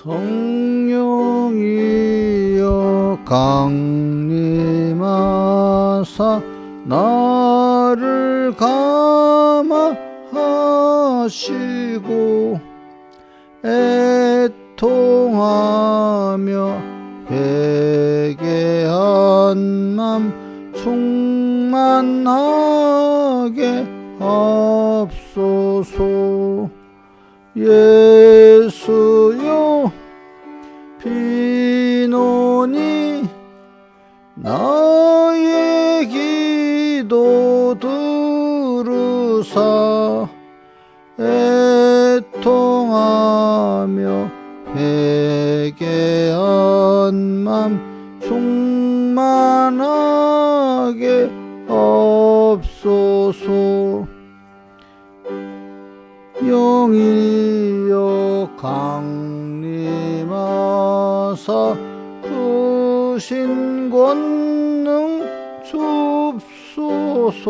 성령이여 강림하사 나를 감화하시고 애통하며 회개한 맘 충만하게 하옵소서. 예수여 비노니 나의 기도 들으사 애통하며 회개한 맘 충만하게 하옵소서. 영이여 강림하사 크신 권능 줍소서.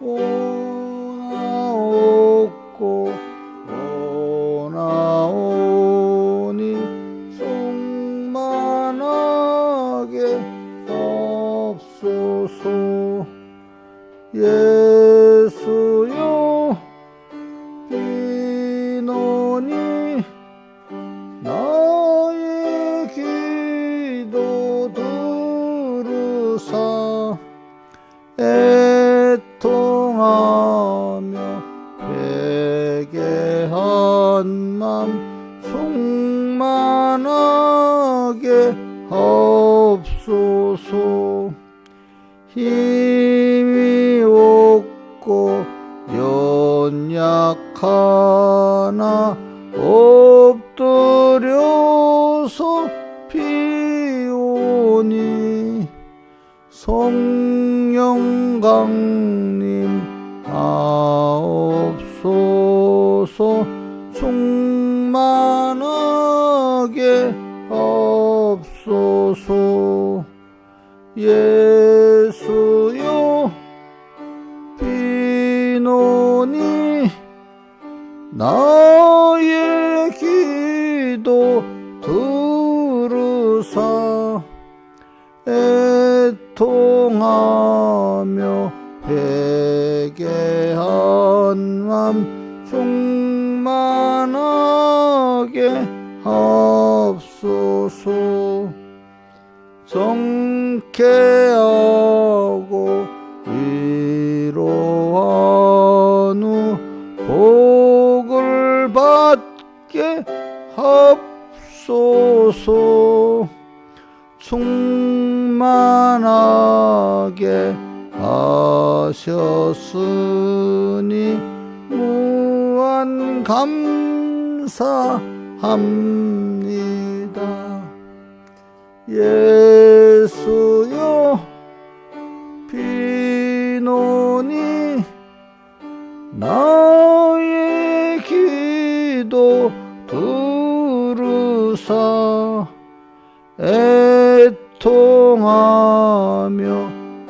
오나옵고 오나오니 충만하게 하옵소서. 예수여 비노니 나의 기도 들으사 애통하며 회개한 맘 충만하게 하옵소서. 힘이 없고 연약하나 엎드려서 비오니 성령 강림 하옵소서. 충만하게 하옵소서. 예수여 비노니 나의 기도 들으사 애통하며 회개한 맘 충만하게 하옵소서. 정케하고 위로한 후 복을 받게 하옵소서. 충만하게 하셨으니 무한 감사합니다. 예수여 비노니 나의 기도 들으사 애통하며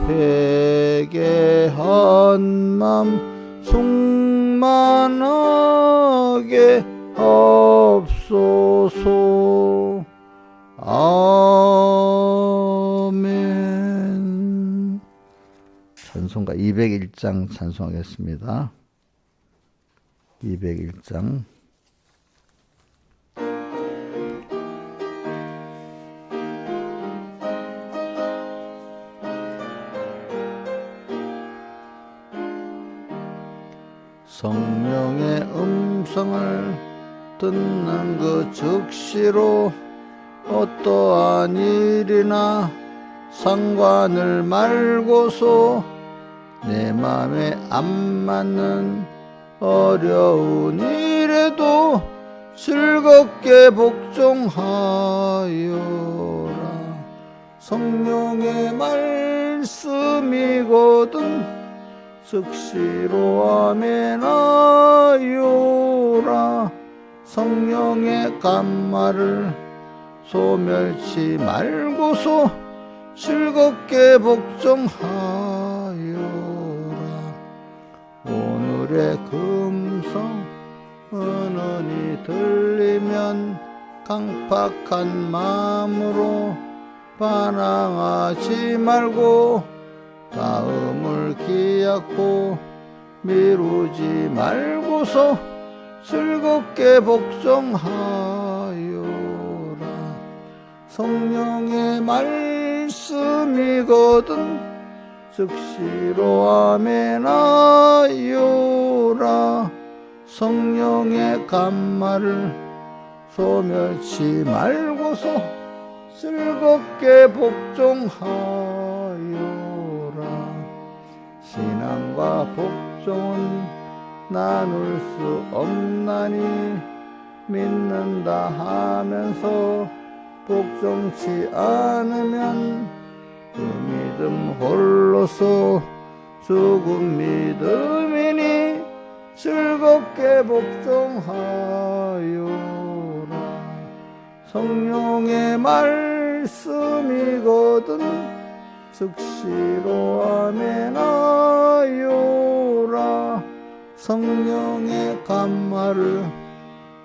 회개한 맘 충만하게 하옵소서. 아멘. 찬송가 201장 찬송하겠습니다. 201장. 성령의 음성을 듣는 그 즉시로 어떠한 일이나 상관을 말고서 내 맘에 안 맞는 어려운 일에도 즐겁게 복종하여라. 성령의 말씀이거든 즉시로 아멘하여라. 성령의 감마를 소멸치 말고서 즐겁게 복종하여라. 오늘의 금성 은은히 들리면 강팍한 마음으로 반항하지 말고 다음을 기약고 미루지 말고서 즐겁게 복종하여라. 성령의 말씀이거든 즉시로 아멘하여라. 성령의 감말을 소멸치 말고서 즐겁게 복종하여라. 신앙과 복종은 나눌 수 없나니 믿는다 하면서 복종치 않으면 그 믿음 홀로서 죽은 믿음이니 즐겁게 복종하여라. 성령의 말씀이거든 즉시로 아멘하여라. 성령의 감말을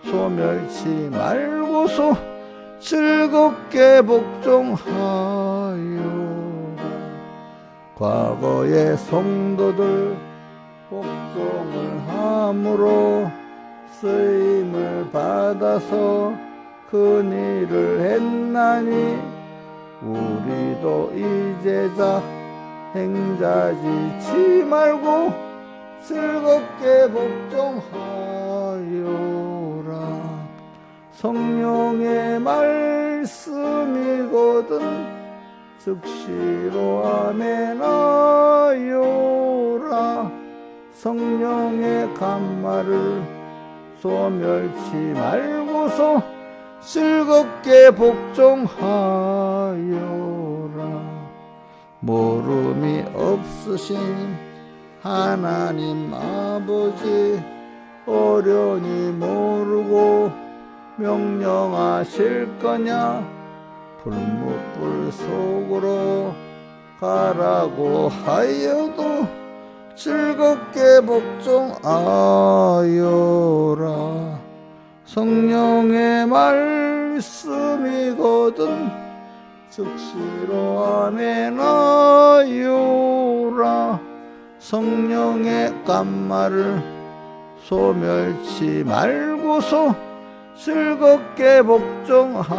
소멸치 말고서 즐겁게 복종하여라. 과거의 성도들 복종을 함으로 쓰임을 받아서 큰 일을 했나니 우리도 이 제자 행자지치 말고 즐겁게 복종하여라. 성령의 말씀이거든 즉시로 아멘하여라. 성령의 감말을 소멸치 말고서 즐겁게 복종하여라. 모름이 없으신 하나님 아버지 어련히 모르고 명령하실 거냐. 불무불 속으로 가라고 하여도 즐겁게 복종하여라. 성령의 말씀이거든 즉시로 아멘하여라. 성령의 감말을 소멸치 말고서 즐겁게 복종하여라.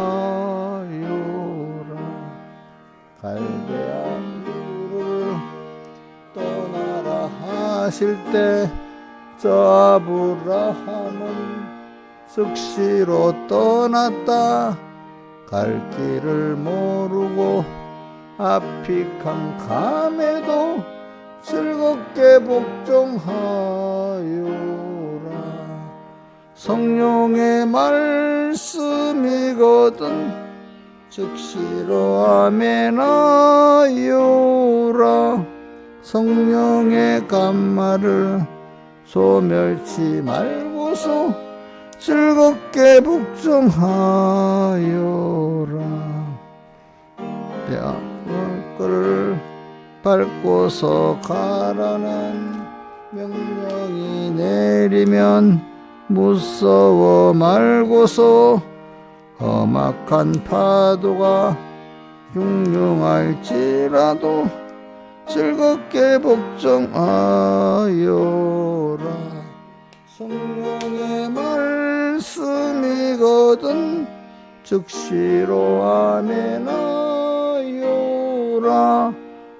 갈대아 우르를 떠나라 하실 때 저 아브라함은 즉시로 떠났다. 갈 길을 모르고 앞이 캄캄해도 즐겁게 복종하여라. 성령의 말씀이거든 즉시로 아멘하여라. 성령의 감말을 소멸치 말고서 즐겁게 복종하여라. 대학을 밟고서 가라는 명령이 내리면 무서워 말고서 험악한 파도가 흉흉할지라도 즐겁게 복종하여라. 성령의 말씀이거든 즉시로 아멘하여라.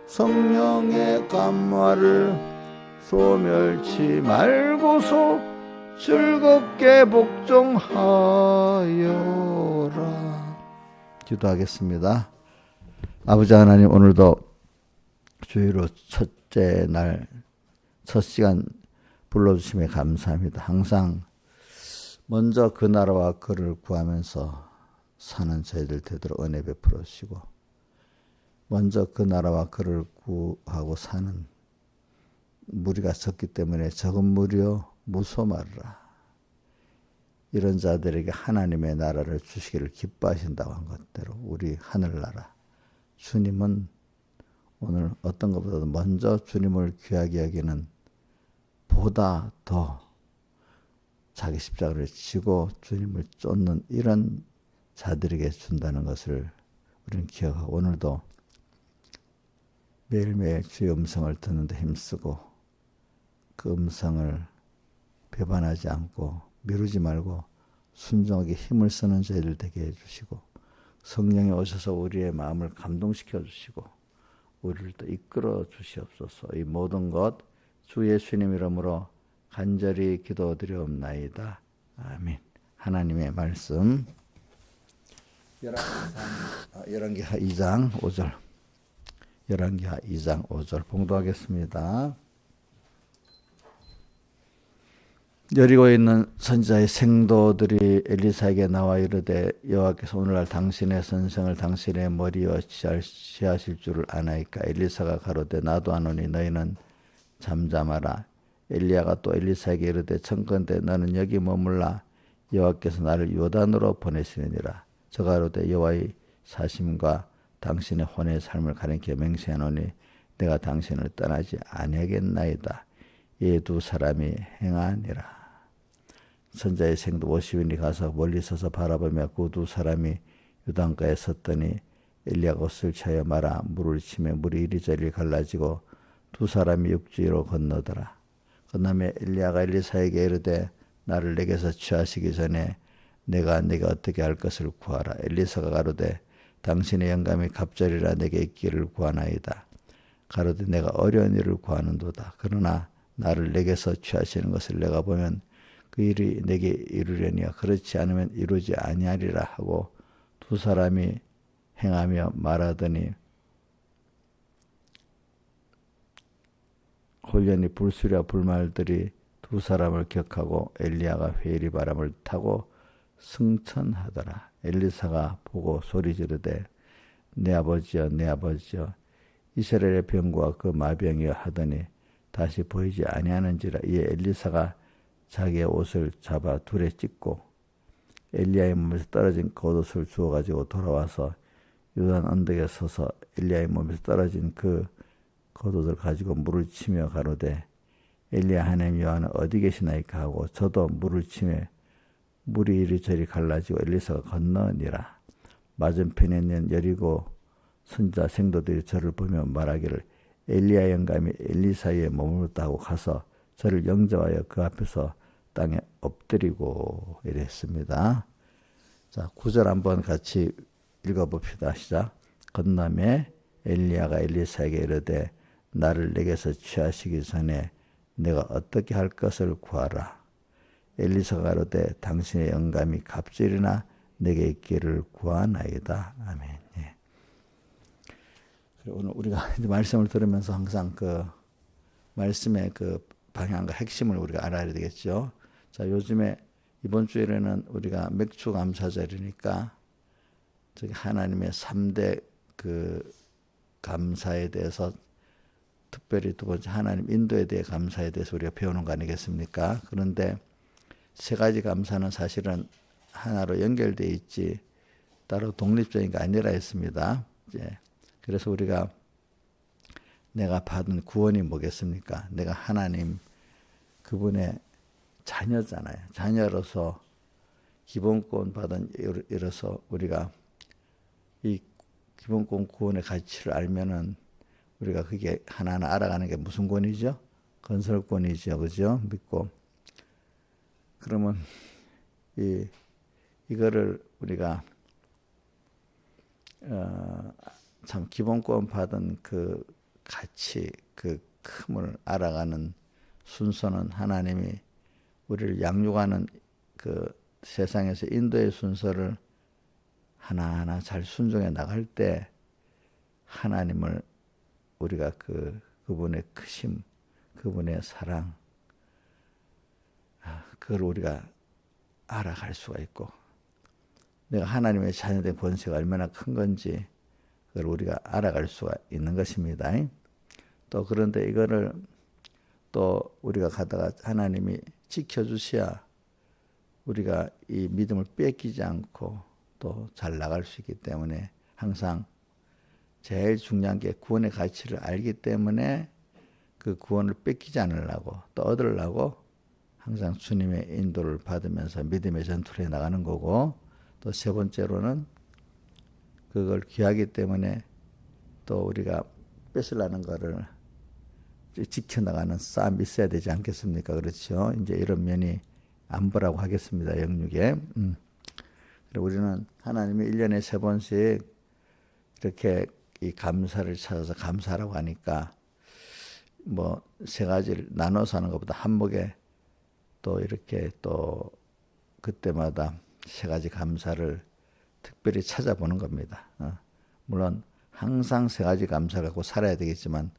성령의 감말을 소멸치 말고서 즐겁게 복종하여라. 기도하겠습니다. 아버지 하나님, 오늘도 주일로 첫째 날 첫 시간 불러주심에 감사합니다. 항상 먼저 그 나라와 그를 구하면서 사는 저희들 되도록 은혜 베풀어 주시고, 먼저 그 나라와 그를 구하고 사는 무리가 적기 때문에 적은 무리여 무소 말라. 이런 자들에게 하나님의 나라를 주시기를 기뻐하신다고 한 것대로 우리 하늘나라 주님은 오늘 어떤 것보다도 먼저 주님을 귀하게 여기는 보다 더 자기 십자가를 지고 주님을 쫓는 이런 자들에게 준다는 것을 우리는 기억하고 오늘도 매일매일 주의 음성을 듣는데 힘쓰고 그 음성을 배반하지 않고 미루지 말고 순종하게 힘을 쓰는 저희들 되게 해주시고 성령이 오셔서 우리의 마음을 감동시켜 주시고 우리를 또 이끌어 주시옵소서. 이 모든 것 주 예수님 이름으로 간절히 기도드리옵나이다. 아멘. 하나님의 말씀 열왕기하 2장 5절 열왕기하 2장 5절 봉독하겠습니다. 여리고에 있는 선지자의 생도들이 엘리사에게 나와 이르되 여호와께서 오늘날 당신의 선생을 당신의 머리와 취하실 줄을 아나이까. 엘리사가 가로되 나도 아노니 너희는 잠잠하라. 엘리야가 또 엘리사에게 이르되 청컨대 너는 여기 머물라. 여호와께서 나를 요단으로 보내시느니라. 저가 가로되 여호와의 사심과 당신의 혼의 삶을 가리켜 맹세하노니 내가 당신을 떠나지 아니하겠나이다. 이 두 사람이 행하니라. 선자의 생도 50인이 가서 멀리 서서 바라보며 그 두 사람이 요단가에 섰더니 엘리야가 옷을 차여 말아 물을 치며 물이 이리저리 갈라지고 두 사람이 육지로 건너더라. 그다음에 엘리야가 엘리사에게 이르되 나를 내게서 취하시기 전에 내가 네가 어떻게 할 것을 구하라. 엘리사가 가로되 당신의 영감이 갑절이라 내게 있기를 구하나이다. 가로되 내가 어려운 일을 구하는도다. 그러나 나를 내게서 취하시는 것을 내가 보면 그 일이 내게 이루려니와 그렇지 않으면 이루지 아니하리라 하고 두 사람이 행하며 말하더니 홀연히 불수리와 불말들이 두 사람을 격하고 엘리야가 회오리 바람을 타고 승천하더라. 엘리사가 보고 소리 지르되 내 아버지여 내 아버지여 이스라엘의 병과 그 마병이여 하더니 다시 보이지 아니하는지라. 이에 엘리사가 자기의 옷을 잡아 둘에 찢고 엘리야의 몸에서 떨어진 겉옷을 주워 가지고 돌아와서 요단 언덕에 서서 엘리야의 몸에서 떨어진 그 겉옷을 가지고 물을 치며 가로되 엘리야 하나님 여호와는 어디 계시나이까 하고 저도 물을 치며 물이 이리저리 갈라지고 엘리사가 건너니라. 맞은편에 있는 여리고 선자 생도들이 저를 보며 말하기를 엘리야 영감이 엘리사에 머물렀다 하고 가서 저를 영접하여 그 앞에서 땅에 엎드리고 이랬습니다. 자, 9절 한번 같이 읽어봅시다. 시작. 건남에 엘리야가 엘리사에게 이르되 나를 내게서 취하시기 전에 내가 어떻게 할 것을 구하라. 엘리사가 가로되 당신의 영감이 갑절이나 내게 있기를 구하나이다. 아멘. 예. 오늘 우리가 말씀을 들으면서 항상 그 말씀의 그 방향과 핵심을 우리가 알아야 되겠죠. 자, 요즘에 이번 주일에는 우리가 맥주 감사절이니까 저기 하나님의 3대 그 감사에 대해서 특별히 두 번째 하나님 인도에 대해 감사에 대해서 우리가 배우는 거 아니겠습니까? 그런데 세 가지 감사는 사실은 하나로 연결되어 있지 따로 독립적인 게 아니라 했습니다. 이제 그래서 우리가 내가 받은 구원이 뭐겠습니까? 내가 하나님 그분의 자녀잖아요. 자녀로서 기본권 받은 이로서 우리가 이 기본권 구원의 가치를 알면은 우리가 그게 하나하나 알아가는 게 무슨 권이죠? 건설권이죠. 그죠? 믿고. 그러면 이거를 우리가 참 기본권 받은 그 가치, 그 큼을 알아가는 순서는 하나님이 우리를 양육하는 그 세상에서 인도의 순서를 하나하나 잘 순종해 나갈 때 하나님을 우리가 그분의 크심, 그분의 사랑, 그걸 우리가 알아갈 수가 있고 내가 하나님의 자녀된 권세가 얼마나 큰 건지 그걸 우리가 알아갈 수가 있는 것입니다. 또 그런데 이거를 또 우리가 가다가 하나님이 지켜주셔야 우리가 이 믿음을 뺏기지 않고 또 잘 나갈 수 있기 때문에 항상 제일 중요한 게 구원의 가치를 알기 때문에 그 구원을 뺏기지 않으려고 또 얻으려고 항상 주님의 인도를 받으면서 믿음의 전투를 해 나가는 거고, 또 세 번째로는 그걸 귀하기 때문에 또 우리가 뺏으려는 거를 지켜나가는 싸움이 있어야 되지 않겠습니까? 그렇죠? 이제 이런 면이 안보라고 하겠습니다. 영육에. 그리고 우리는 하나님이 1년에 3번씩 이렇게 이 감사를 찾아서 감사하라고 하니까 뭐 세 가지를 나눠서 하는 것보다 한목에 또 이렇게 또 그때마다 세 가지 감사를 특별히 찾아보는 겁니다. 물론 항상 세 가지 감사 갖고 살아야 되겠지만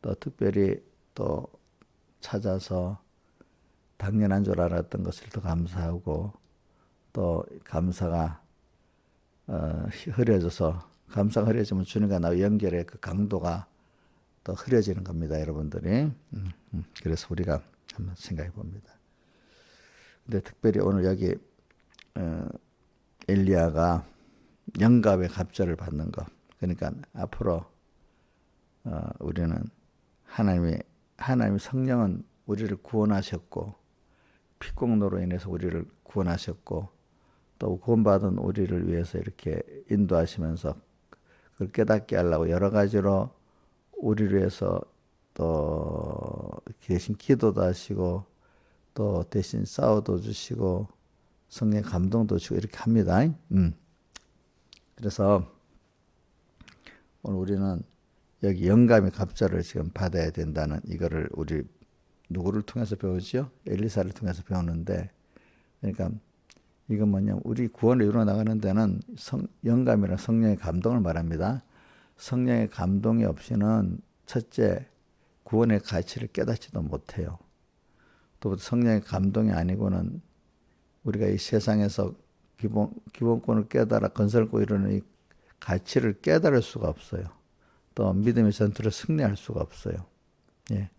또 특별히 또 찾아서 당연한 줄 알았던 것을 더 감사하고 또 감사가 감사가 흐려지면 주님과 나와 연결의 그 강도가 또 흐려지는 겁니다, 여러분들이. 그래서 우리가 한번 생각해 봅니다. 근데 특별히 오늘 여기 엘리야가 영갑의 갑절을 받는 것. 그러니까 앞으로 우리는 하나님의 성령은 우리를 구원하셨고 피공로로 인해서 우리를 구원하셨고 또 구원받은 우리를 위해서 이렇게 인도하시면서 그걸 깨닫게 하려고 여러 가지로 우리를 위해서 또 대신 기도도 하시고 또 대신 싸워도 주시고 성령의 감동도 주고 이렇게 합니다. 그래서 오늘 우리는 여기 영감의 갑절을 지금 받아야 된다는 이거를 우리 누구를 통해서 배우죠? 엘리사를 통해서 배우는데, 그러니까 이건 뭐냐면 우리 구원을 이루어 나가는 데는 영감이란 성령의 감동을 말합니다. 성령의 감동이 없이는 첫째 구원의 가치를 깨닫지도 못해요. 또 성령의 감동이 아니고는 우리가 이 세상에서 기본권을 깨달아 건설고 이루는 이 가치를 깨달을 수가 없어요. 또 믿음의 전투를 승리할 수가 없어요. 예.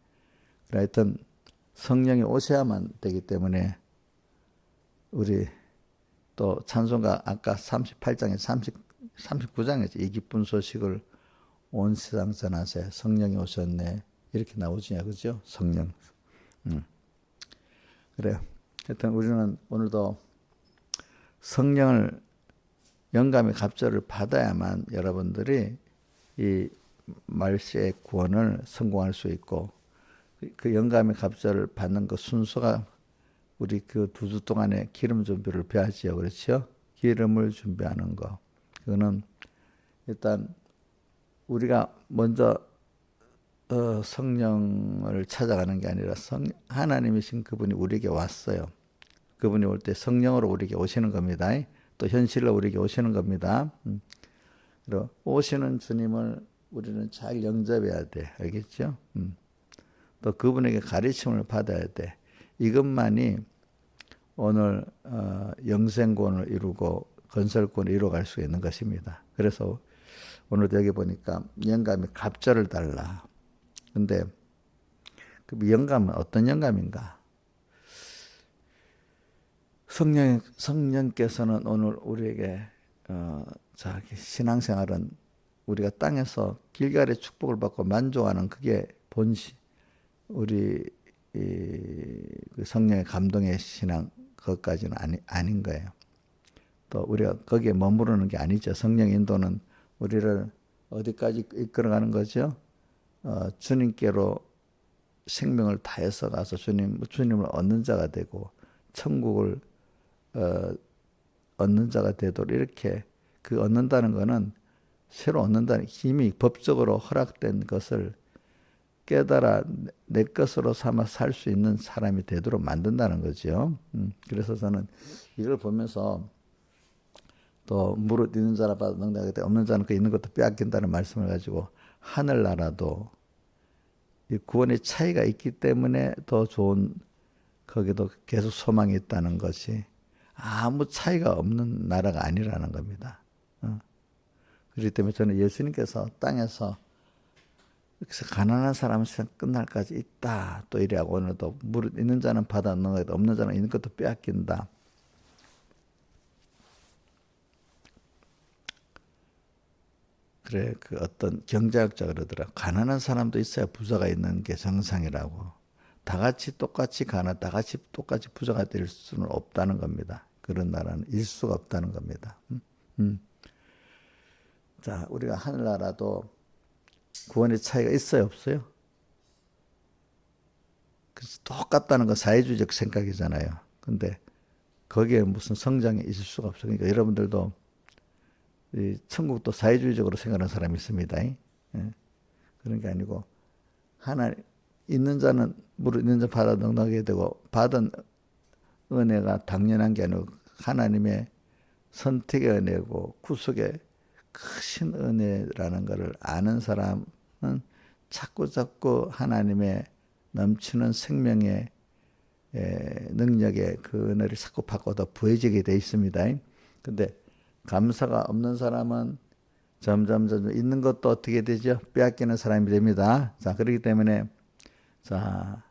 하여튼 성령이 오셔야만 되기 때문에 우리 또 찬송가 아까 38장에 39장에서 이 기쁜 소식을 온 세상 전하세 성령이 오셨네 이렇게 나오지 그죠? 성령. 그래요. 하여튼 우리는 오늘도 성령을 영감의 갑절을 받아야만 여러분들이 이 말세의 구원을 성공할 수 있고 그 영감의 갑절을 받는 그 순서가 우리 그 2주 동안의 기름 준비를 배하지요. 그렇죠? 기름을 준비하는 거. 그거는 일단 우리가 먼저 성령을 찾아가는 게 아니라 하나님이신 그분이 우리에게 왔어요. 그분이 올 때 성령으로 우리에게 오시는 겁니다. 또 현실로 우리에게 오시는 겁니다. 그리고 오시는 주님을 우리는 잘 영접해야 돼. 알겠죠? 또 그분에게 가르침을 받아야 돼. 이것만이 오늘 영생권을 이루고 건설권을 이루어갈 수 있는 것입니다. 그래서 오늘 여기 보니까 영감이 갑절을 달라. 근데 그 영감은 어떤 영감인가? 성령께서는 오늘 우리에게 신앙생활은 우리가 땅에서 길갈의 축복을 받고 만족하는 그게 본시 우리 그 성령의 감동의 신앙 그것까지는 아닌 거예요. 또 우리가 거기에 머무르는 게 아니죠. 성령 인도는 우리를 어디까지 이끌어가는 거죠? 주님께로 생명을 다해서 가서 주님을 얻는 자가 되고 천국을 얻는 자가 되도록 이렇게 그 얻는다는 거는 새로 얻는다는 힘이 법적으로 허락된 것을 깨달아 내 것으로 삼아 살 수 있는 사람이 되도록 만든다는 거죠. 그래서 저는 이걸 보면서 또 무릇 있는 자라 받아 능력하되 없는 자는 그 있는 것도 빼앗긴다는 말씀을 가지고 하늘나라도 이 구원의 차이가 있기 때문에 더 좋은 거기도 계속 소망이 있다는 것이 아무 차이가 없는 나라가 아니라는 겁니다. 그렇기 때문에 저는 예수님께서 땅에서 그래서 가난한 사람은 세상 끝날까지 있다. 또 이래하고 오늘도 무릇 있는 자는 받아 넣어도 없는 자는 있는 것도 빼앗긴다. 그래 그 어떤 경제학자가 그러더라. 가난한 사람도 있어야 부자가 있는 게 정상이라고. 다 같이 똑같이 가나 다 같이 똑같이 부자가 될 수는 없다는 겁니다. 그런 나라는 일수가 없다는 겁니다. 자, 우리가 하늘나라도 구원의 차이가 있어요, 없어요? 그래서 똑같다는 건 사회주의적 생각이잖아요. 근데 거기에 무슨 성장이 있을 수가 없어요. 그러니까 여러분들도 이 천국도 사회주의적으로 생각하는 사람이 있습니다. 예? 그런 게 아니고 하나 있는 자는 무릇 있는 자 받아 넉넉하게 되고 받은 은혜가 당연한 게 아니고 하나님의 선택의 은혜고 구속의 크신 은혜라는 것을 아는 사람은 자꾸 하나님의 넘치는 생명의 능력의 그 은혜를 자꾸 받고 더 부해지게 돼 있습니다. 근데 감사가 없는 사람은 점점 있는 것도 어떻게 되죠? 빼앗기는 사람이 됩니다. 자, 그렇기 때문에 자,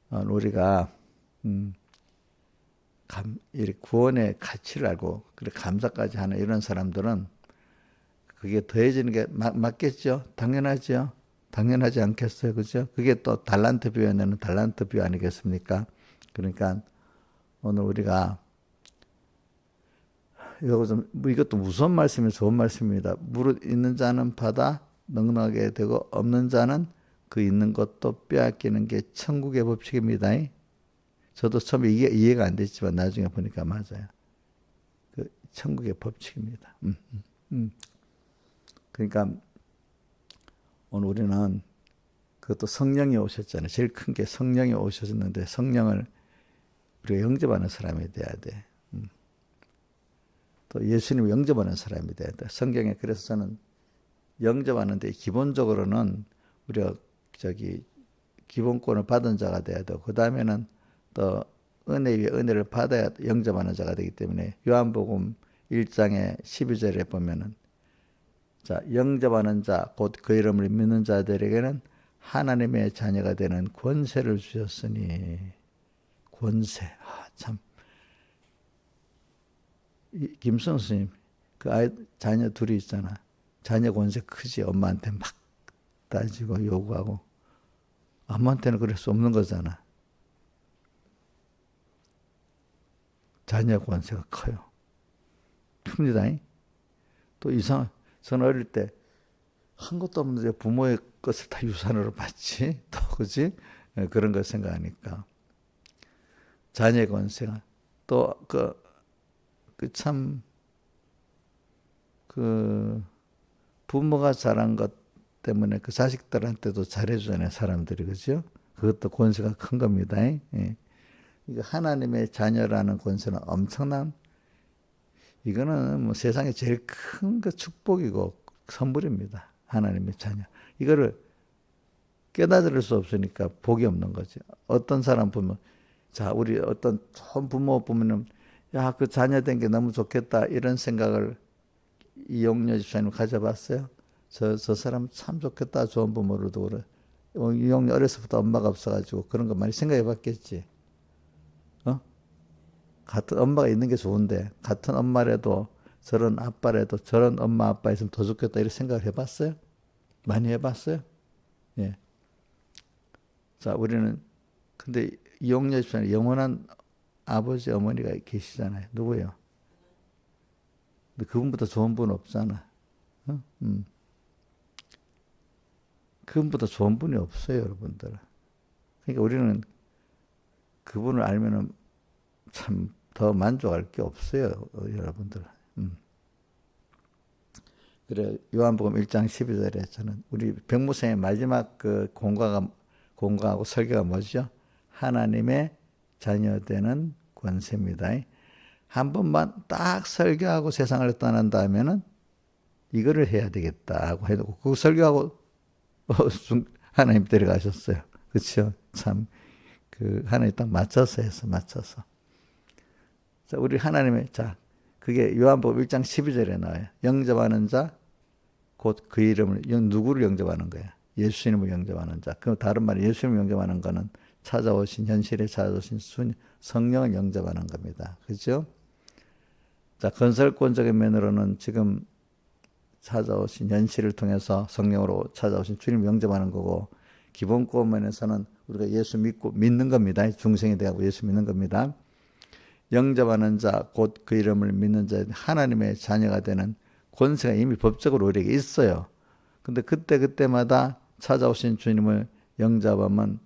우리가 이 구원의 가치를 알고 그래 감사까지 하는 이런 사람들은 그게 더해지는 게 맞겠죠? 당연하죠? 당연하지 않겠어요? 그죠? 그게 또 달란트 비유에는 달란트 비유 아니겠습니까? 그러니까 오늘 우리가 이것도 무서운 말씀이 좋은 말씀입니다. 무릇 있는 자는 받아 넉넉하게 되고 없는 자는 그 있는 것도 빼앗기는 게 천국의 법칙입니다. 저도 처음에 이게 이해가 안 됐지만 나중에 보니까 맞아요. 그 천국의 법칙입니다. 그러니까 오늘 우리는 그것도 성령이 오셨잖아요. 제일 큰 게 성령이 오셨는데 성령을 우리가 영접하는 사람이 돼야 돼. 또 예수님을 영접하는 사람이 돼야 돼. 성경에 그래서 저는 영접하는데 기본적으로는 우리가 기본권을 받은 자가 돼야 되고 그 다음에는 또 은혜 위에 은혜를 받아야 영접하는 자가 되기 때문에 요한복음 1장의 12절에 보면은 자, 영접하는 자, 곧 그 이름을 믿는 자들에게는 하나님의 자녀가 되는 권세를 주셨으니 권세. 참. 김성 스님 그 아이 자녀 둘이 있잖아. 자녀 권세 크지. 엄마한테 막 따지고 요구하고 엄마한테는 그럴 수 없는 거잖아. 자녀 권세가 커요. 큽니다. 또 저는 어릴 때 한 것도 없는데 부모의 것을 다 유산으로 받지. 또 그지? 그런 걸 생각하니까 자녀 권세가 또 부모가 잘한 것 때문에 그 자식들한테도 잘해주잖아요, 사람들이. 그죠? 그것도 권세가 큰 겁니다. 예. 이거 하나님의 자녀라는 권세는 엄청난, 이거는 뭐 세상에 제일 큰 그 축복이고 선물입니다. 하나님의 자녀. 이거를 깨달을 수 없으니까 복이 없는 거죠. 어떤 사람 보면, 자, 우리 어떤 좋은 부모 보면은, 야, 그 자녀 된 게 너무 좋겠다. 이런 생각을 이용녀 집사님 가져봤어요? 저 사람 참 좋겠다. 좋은 부모로도 그래. 이용녀 어려서부터 엄마가 없어가지고 그런 거 많이 생각해 봤겠지. 같은 엄마가 있는 게 좋은데, 같은 엄마라도 저런 아빠라도 저런 엄마 아빠 있으면 더 좋겠다. 이런 생각을 해봤어요? 많이 해봤어요? 예. 자, 우리는, 근데 이용녀 집사님 영원한 아버지, 어머니가 계시잖아요. 누구예요? 근데 그분보다 좋은 분 없잖아. 그분보다 좋은 분이 없어요, 여러분들. 그러니까 우리는 그분을 알면은 참 더 만족할 게 없어요, 여러분들. 그래, 요한복음 1장 12절에 저는 우리 백무생의 마지막 그 공과하고 설교가 뭐죠? 하나님의 자녀되는 권세입니다. 한 번만 딱 설교하고 세상을 떠난다면은 이거를 해야 되겠다고 해놓고 그 설교하고 하나님 데려가셨어요. 그렇죠? 참 그 하나님 딱 맞춰서 해서 맞춰서. 자, 우리 하나님의 그게 요한복음 1장 12절에 나와요. 영접하는 자 곧 그 이름을 누구를 영접하는 거야? 예수님을 영접하는 자. 그 다른 말이 예수님을 영접하는 거는 현실에 찾아오신 성령을 영접하는 겁니다. 그렇죠? 자, 건설권적인 면으로는 지금 찾아오신 현실을 통해서 성령으로 찾아오신 주님을 영접하는 거고 기본권 면에서는 우리가 예수 믿는 겁니다. 중생이 되고 예수 믿는 겁니다. 영접하는 자, 곧 그 이름을 믿는 자, 하나님의 자녀가 되는 권세가 이미 법적으로 우리에게 있어요. 근데 그때마다 찾아오신 주님을 영접하면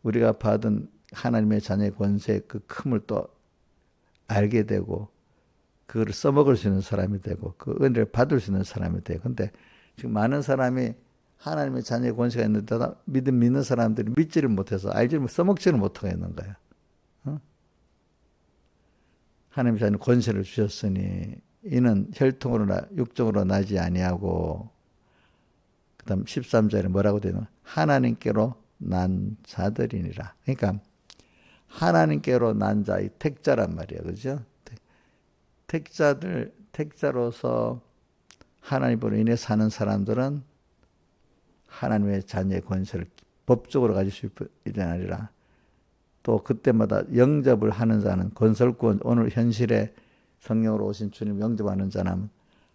우리가 받은 하나님의 자녀의 권세의 그 큼을 또 알게 되고 그걸 써먹을 수 있는 사람이 되고 그 은혜를 받을 수 있는 사람이 돼요. 근데 지금 많은 사람이 하나님의 자녀의 권세가 있는데도 믿는 사람들이 믿지를 못해서 알지를 써먹지를 못하고 있는 거예요. 하나님의 자녀 권세를 주셨으니 이는 혈통으로나 육정으로 나지 아니하고 그다음 13절에 뭐라고 되나? 하나님께로 난 자들이니라. 그러니까 하나님께로 난 자, 이 택자란 말이야. 그죠? 택자로서 하나님으로 인해 사는 사람들은 하나님의 자녀의 권세를 법적으로 가질 수 있는 아니라 또 그때마다 영접을 하는 자는 건설권, 오늘 현실에 성령으로 오신 주님 영접하는 자는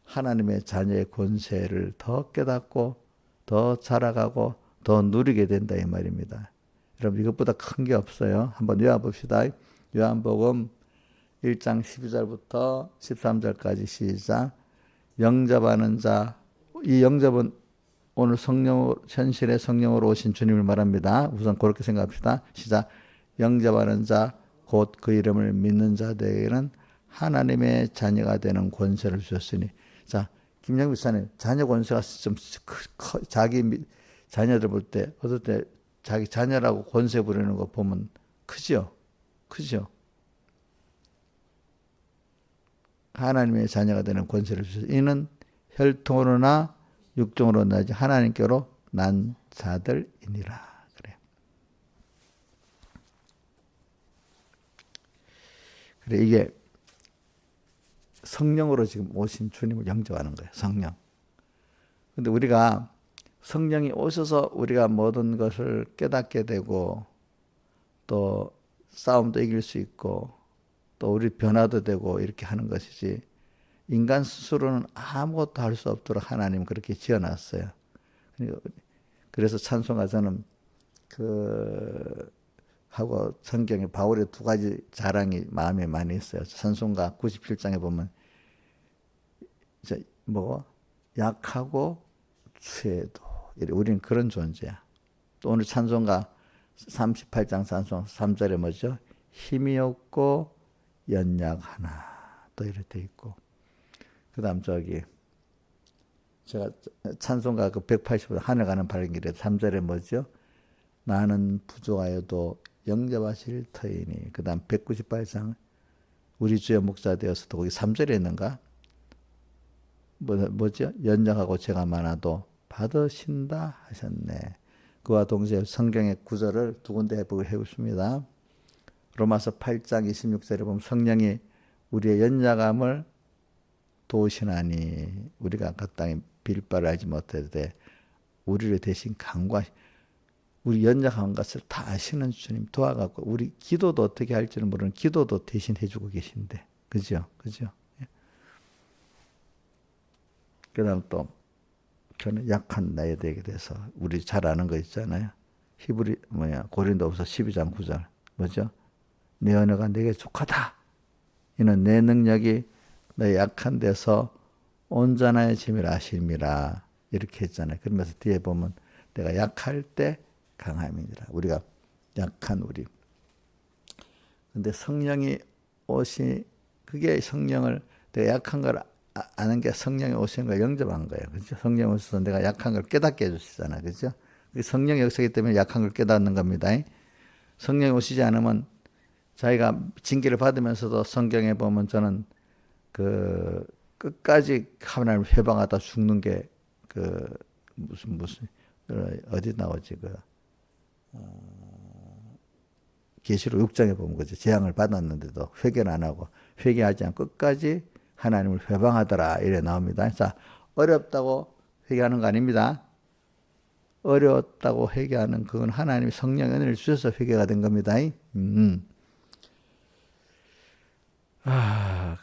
하나님의 자녀의 권세를 더 깨닫고 더 자라가고 더 누리게 된다 이 말입니다. 여러분 이것보다 큰 게 없어요. 한번 외워봅시다. 요한복음 1장 12절부터 13절까지 시작. 영접하는 자, 이 영접은 오늘 현실의 성령으로 오신 주님을 말합니다. 우선 그렇게 생각합시다. 시작. 영접하는 자, 곧 그 이름을 믿는 자들에게는 하나님의 자녀가 되는 권세를 주셨으니. 자, 김영미 목사님, 자녀 권세가 좀 자기 자녀들 볼 때, 어떨 때 자기 자녀라고 권세 부리는 거 보면 크죠? 크죠? 하나님의 자녀가 되는 권세를 주셨으니 이는 혈통으로나 육정으로 나지 하나님께로 난 자들이니라. 그래 이게 성령으로 지금 오신 주님을 영접하는 거예요. 성령. 근데 우리가 성령이 오셔서 우리가 모든 것을 깨닫게 되고 또 싸움도 이길 수 있고 또 우리 변화도 되고 이렇게 하는 것이지 인간 스스로는 아무것도 할 수 없도록 하나님 그렇게 지어놨어요. 그래서 찬송가서는 하고 성경에 바울의 두 가지 자랑이 마음에 많이 있어요. 찬송가 97장에 보면 이제 약하고 죄도 우리는 그런 존재야. 또 오늘 찬송가 38장 찬송 3절에 뭐죠? 힘이 없고 연약하나 또 이렇게 돼 있고 그다음 제가 찬송가 180번 하늘 가는 발길에 3절에 뭐죠? 나는 부족하여도 영접하실 터이니. 그 다음 198장 우리 주의 목자 되어서도 거기 3절에 있는가? 뭐죠? 연약하고 죄가 많아도 받으신다 하셨네. 그와 동시에 성경의 구절을 두 군데 해보겠습니다. 로마서 8장 26절에 보면 성령이 우리의 연약함을 도우시나니 우리가 그 땅에 빌바를 알지 못하되 우리를 대신 우리 연약한 것을 다 아시는 주님 도와갖고 우리 기도도 어떻게 할지는 모르는 기도도 대신 해주고 계신데 그죠? 그다음 또 저는 약한 나에 되게 돼서 우리 잘 아는 거 있잖아요. 고린도후서 12장 9절 뭐죠? 내 언어가 내게 족하다. 이는 내 능력이 내 약한 데서 온전하의 짐을 아심이라 이렇게 했잖아요. 그러면서 뒤에 보면 내가 약할 때 강함이니라. 우리가 약한 우리. 근데 성령이 그게 성령을 내가 약한 걸 아는 게 성령이 오신 걸 영접한 거예요. 그렇죠? 성령이 오셔서 내가 약한 걸 깨닫게 해주시잖아요. 그렇죠? 성령이 역사기 때문에 약한 걸 깨닫는 겁니다. 성령이 오시지 않으면 자기가 징계를 받으면서도 성경에 보면 저는 끝까지 하나님을 회방하다 죽는 게 무슨 어디 나오지 계시록 6장에 보면 그죠. 재앙을 받았는데도 회개는 안 하고 회개하지 않고 끝까지 하나님을 회방하더라 이래 나옵니다. 자, 어렵다고 회개하는 거 아닙니다. 어려웠다고 회개하는 그건 하나님이 성령의 은혜를 주셔서 회개가 된 겁니다.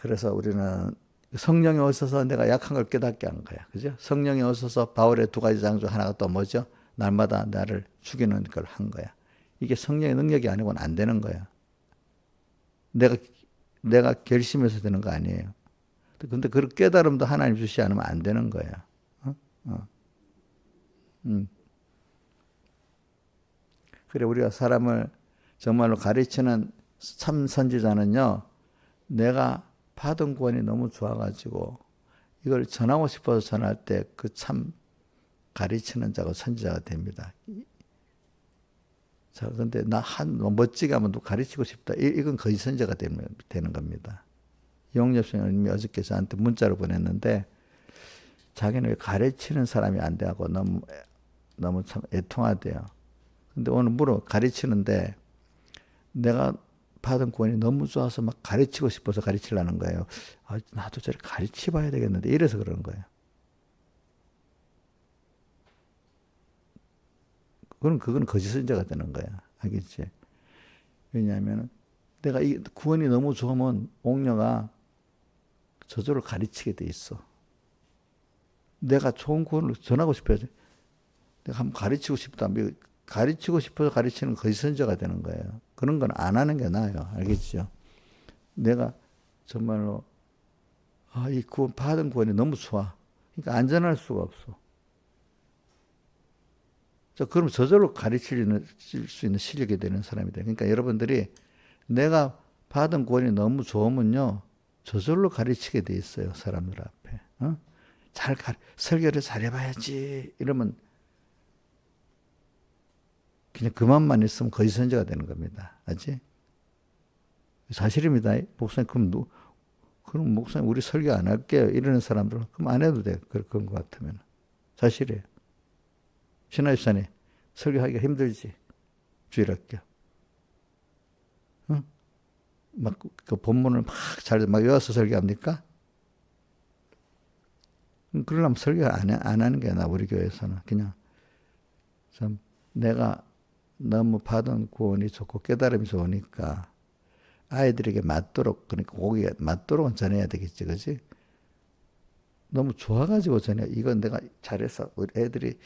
그래서 우리는 성령이 오셔서 내가 약한 걸 깨닫게 한 거야. 그죠? 성령이 오셔서 바울의 두 가지 장 중 하나가 또 뭐죠? 날마다 나를 죽이는 걸 한 거야. 이게 성령의 능력이 아니고는 안 되는 거야. 내가 결심해서 되는 거 아니에요. 근데 그 깨달음도 하나님 주시지 않으면 안 되는 거야. 그래, 우리가 사람을 정말로 가르치는 참 선지자는요, 내가 받은 구원이 너무 좋아가지고 이걸 전하고 싶어서 전할 때 그 참 가르치는 자가 선지자가 됩니다. 자, 근데 멋지게 하면 또 가르치고 싶다. 이건 거짓 선지자가 되는 겁니다. 용엽선생님이 어저께 저한테 문자를 보냈는데, 자기는 왜 가르치는 사람이 안 돼하고 너무 참 애통하대요. 근데 오늘 가르치는데, 내가 받은 구원이 너무 좋아서 막 가르치고 싶어서 가르치려는 거예요. 나도 저를 가르치 봐야 되겠는데, 이래서 그러는 거예요. 그건 거짓 선지자가 되는 거야. 알겠지? 왜냐하면 내가 이 구원이 너무 좋으면 옥녀가 저절로 가르치게 돼 있어. 내가 좋은 구원을 전하고 싶어야지. 내가 한번 가르치고 싶다. 가르치고 싶어서 가르치는 거짓 선지자가 되는 거예요. 그런 건 안 하는 게 나아요. 알겠죠? 내가 정말로 이 받은 구원이 너무 좋아. 그러니까 안전할 수가 없어. 자, 그럼 저절로 가르칠 수 있는 실력이 되는 사람이 돼. 그러니까 여러분들이 내가 받은 구원이 너무 좋으면요, 저절로 가르치게 돼 있어요. 사람들 앞에. 설교를 잘해봐야지. 이러면 그냥 그만만 있으면 거짓 선지자가 되는 겁니다. 알지? 사실입니다. 목사님, 그럼 목사님 우리 설교 안 할게요. 이러는 사람들은 그럼 안 해도 돼. 그런 것 같으면. 사실이에요. 신하집사님, 설교하기가 힘들지. 주일학교. 응? 그 본문을 막 외워서 설교합니까? 그러려면 설교 안 하는 게 나아, 우리 교회에서는. 그냥, 참, 내가 너무 받은 구원이 좋고 깨달음이 좋으니까 아이들에게 맞도록, 그러니까 오기에 맞도록 전해야 되겠지, 그지? 너무 좋아가지고 전해. 이건 내가 잘했어. 우리 애들이,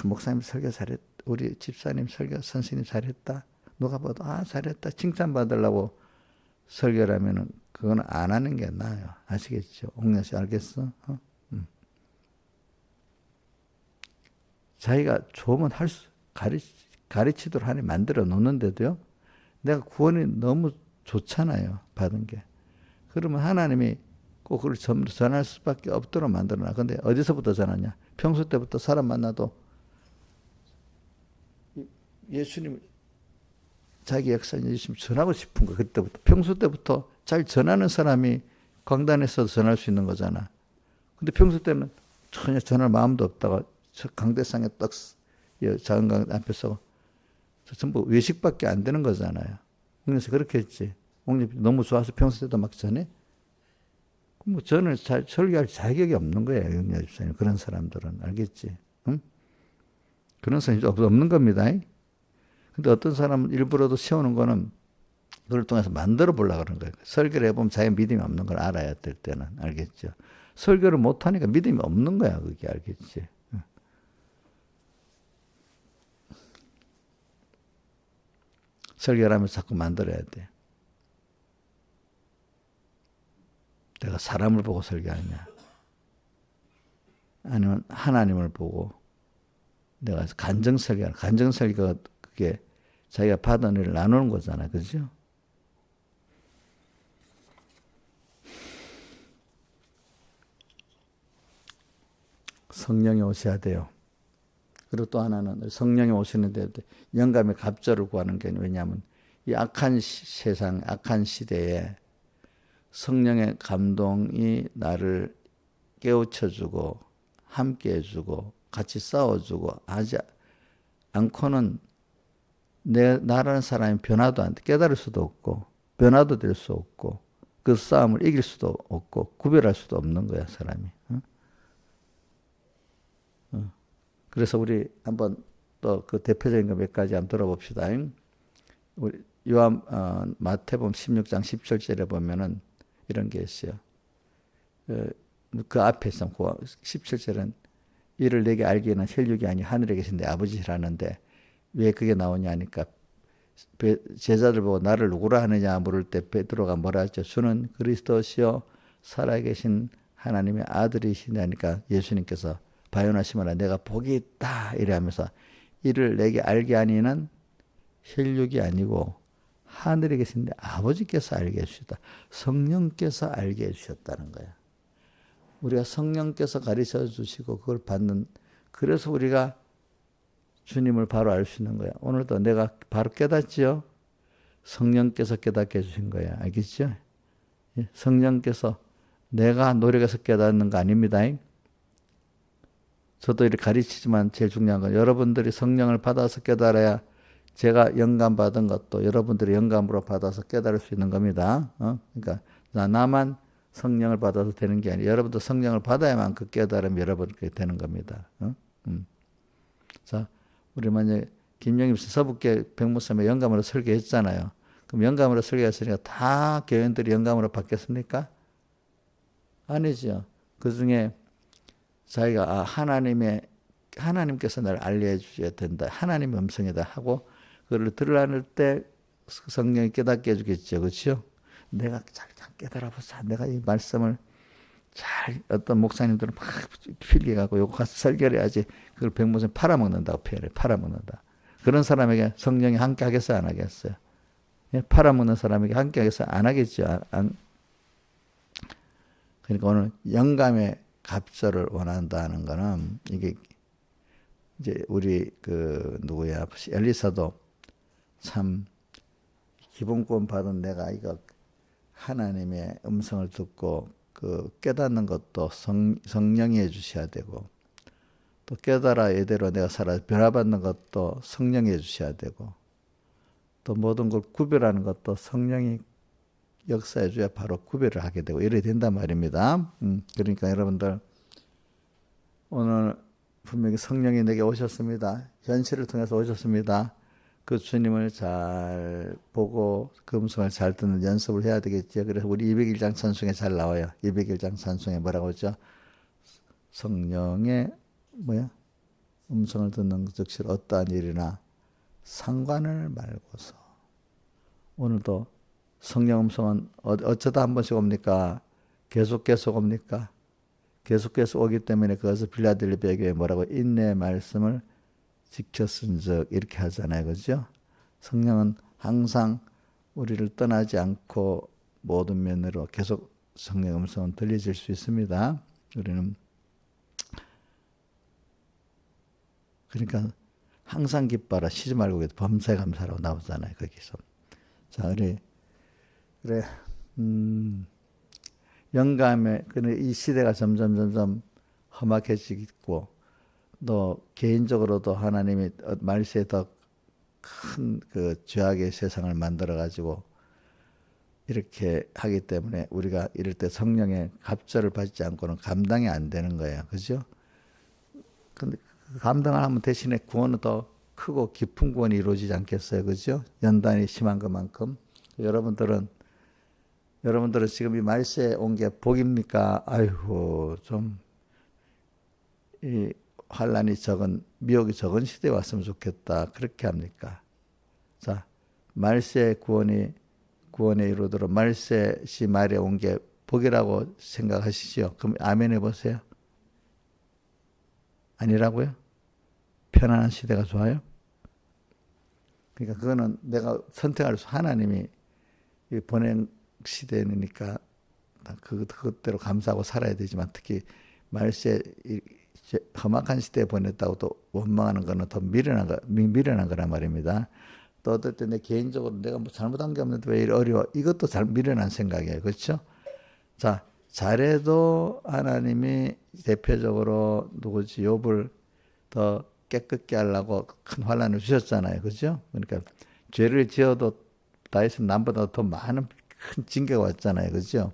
목사님 설교 잘했다. 우리 집사님 설교, 선생님 잘했다. 누가 봐도, 잘했다. 칭찬받으려고 설교를 하면은, 그건 안 하는 게 나아요. 아시겠죠? 옥녀 씨, 알겠어? 자기가 좋으면 가르치도록 하니 만들어 놓는데도요, 내가 구원이 너무 좋잖아요. 받은 게. 그러면 하나님이 꼭 그걸 전할 수밖에 없도록 만들어놔. 근데 어디서부터 전하냐? 평소 때부터 사람 만나도 예수님 자기 역사 예수님 전하고 싶은 거. 그때부터 평소 때부터 잘 전하는 사람이 강단에서도 전할 수 있는 거잖아. 근데 평소 때는 전혀 전할 마음도 없다가 강대상에 딱 작은 강 앞에서 전부 외식밖에 안 되는 거잖아요. 그래서 그렇게 했지. 옥립이 너무 좋아서 평소 때도 막 전해. 뭐 저는 설교할 자격이 없는 거예요. 영녀 집사님. 그런 사람들은. 알겠지? 응? 그런 사람이 없는 겁니다. 근데 어떤 사람은 일부러도 세우는 거는 그걸 통해서 만들어 보려고 그러는 거예요. 설교를 해보면 자기 믿음이 없는 걸 알아야 될 때는. 알겠죠? 설교를 못하니까 믿음이 없는 거야. 그게. 알겠지? 설교를 하면서 자꾸 만들어야 돼. 내가 사람을 보고 설교하냐. 아니면 하나님을 보고 내가 간정설교하냐. 간정설교가 그게 자기가 받은 일을 나누는 거잖아요. 그죠? 성령이 오셔야 돼요. 그리고 또 하나는 성령이 오시는데 영감의 갑절을 구하는 게 왜냐하면 이 악한 세상, 악한 시대에 성령의 감동이 나를 깨우쳐주고 함께 해주고 같이 싸워주고 하지 않고는 나라는 사람이 변화도 안 돼. 깨달을 수도 없고 변화도 될 수 없고 그 싸움을 이길 수도 없고 구별할 수도 없는 거야, 사람이. 그래서 우리 한번 또 그 대표적인 거 몇 가지 한번 들어봅시다. 우리 마태복음 16장 17절에 보면은 이런 게 있어요. 그 앞에 있어. 17절은 이를 내게 알기에는 혈육이 아니 하늘에 계신 내 아버지라는데 왜 그게 나오냐 하니까 제자들 보고 나를 누구라 하느냐 물을 때 베드로가 뭐라 했죠? 주는 그리스도시요 살아계신 하나님의 아들이시냐니까 예수님께서 바요나시마라 내가 복이 있다 이래 하면서 이를 내게 알게 하니는 혈육이 아니고 하늘에 계신데 아버지께서 알게 해주셨다. 성령께서 알게 해주셨다는 거야. 우리가 성령께서 가르쳐 주시고 그걸 받는 그래서 우리가 주님을 바로 알 수 있는 거야. 오늘도 내가 바로 깨닫지요. 성령께서 깨닫게 해주신 거야. 알겠죠? 성령께서 내가 노력해서 깨닫는 거 아닙니다. 저도 이렇게 가르치지만 제일 중요한 건 여러분들이 성령을 받아서 깨달아야 제가 영감 받은 것도 여러분들이 영감으로 받아서 깨달을 수 있는 겁니다. 그러니까 나만 성령을 받아서 되는 게 아니라 여러분도 성령을 받아야만 그 깨달음이 여러분께 되는 겁니다. 자, 우리 만약에 김영임 씨 서북계 백무섬에 영감으로 설교했잖아요. 그럼 영감으로 설교했으니까 다 교인들이 영감으로 받겠습니까? 아니죠. 그 중에 자기가 하나님께서 나를 알려주셔야 된다. 하나님의 음성이다 하고 그걸 들으려는 때 성령이 깨닫게 해주겠죠. 그렇죠? 내가 잘 깨달아보자. 내가 이 말씀을 잘 어떤 목사님들은 막 필기하고 요거 가서 설교를 해야지 그걸 백무선 팔아먹는다고 표현해. 팔아먹는다. 그런 사람에게 성령이 함께 하겠어요? 안 하겠어요? 팔아먹는 사람에게 함께 하겠어요? 안 하겠죠? 그러니까 오늘 영감의 갑절을 원한다는 거는 이게 이제 우리 누구야 엘리사도 참 기본권 받은 내가 이거 하나님의 음성을 듣고 그 깨닫는 것도 성령이 해주셔야 되고 또 깨달아 이대로 내가 살아 변화받는 것도 성령이 해주셔야 되고 또 모든 걸 구별하는 것도 성령이 역사해 줘야 바로 구별을 하게 되고 이래 된단 말입니다. 그러니까 여러분들 오늘 분명히 성령이 내게 오셨습니다. 현실을 통해서 오셨습니다. 그 주님을 잘 보고 그 음성을 잘 듣는 연습을 해야 되겠죠. 그래서 우리 201장 찬송에 잘 나와요. 201장 찬송에 뭐라고 하죠? 성령의 음성을 듣는 즉시 어떠한 일이나 상관을 말고서 오늘도 성령 음성은 어쩌다 한 번씩 옵니까? 계속 옵니까? 계속 오기 때문에 그것을 빌라델비아 교회에 뭐라고 인내의 말씀을 지켰은즉 이렇게 하잖아요. 그죠? 성령은 항상 우리를 떠나지 않고 모든 면으로 계속 성령 음성은 들려질 수 있습니다. 우리는 그러니까 항상 기뻐라 쉬지 말고 범사에 감사라고 나오잖아요. 거기서. 자, 그래 영감에 이 시대가 점점 험악해지고 또 개인적으로도 하나님이 말세에 더 큰 그 죄악의 세상을 만들어 가지고 이렇게 하기 때문에 우리가 이럴 때 성령의 갑절을 받지 않고는 감당이 안 되는 거예요. 그죠? 근데 감당을 하면 대신에 구원은 더 크고 깊은 구원이 이루어지지 않겠어요. 그죠? 연단이 심한 것만큼. 여러분들은 지금 이 말세에 온 게 복입니까? 아이고, 이 환란이 적은, 미혹이 적은 시대에 왔으면 좋겠다. 그렇게 합니까? 자, 말세 구원에 이르도록 말세 시 말에 온 게 복이라고 생각하시죠? 그럼 아멘 해보세요. 아니라고요? 편안한 시대가 좋아요? 그러니까 그거는 내가 선택할 수 하나님이 보낸 시대니까 그것대로 감사하고 살아야 되지만 특히 말세 험악한 시대에 보냈다고 또 원망하는 거는 더 미련한 거란 말입니다. 또 어떨 때 내 개인적으로 내가 뭐 잘못한 게 없는데 왜 이리 어려워? 이것도 잘 미련한 생각이에요. 그렇죠? 자, 잘해도 하나님이 대표적으로 누구지? 욥을 더 깨끗게 하려고 큰 환란을 주셨잖아요. 그렇죠? 그러니까 죄를 지어도 다윗은 남보다 더 많은 큰 징계가 왔잖아요. 그렇죠?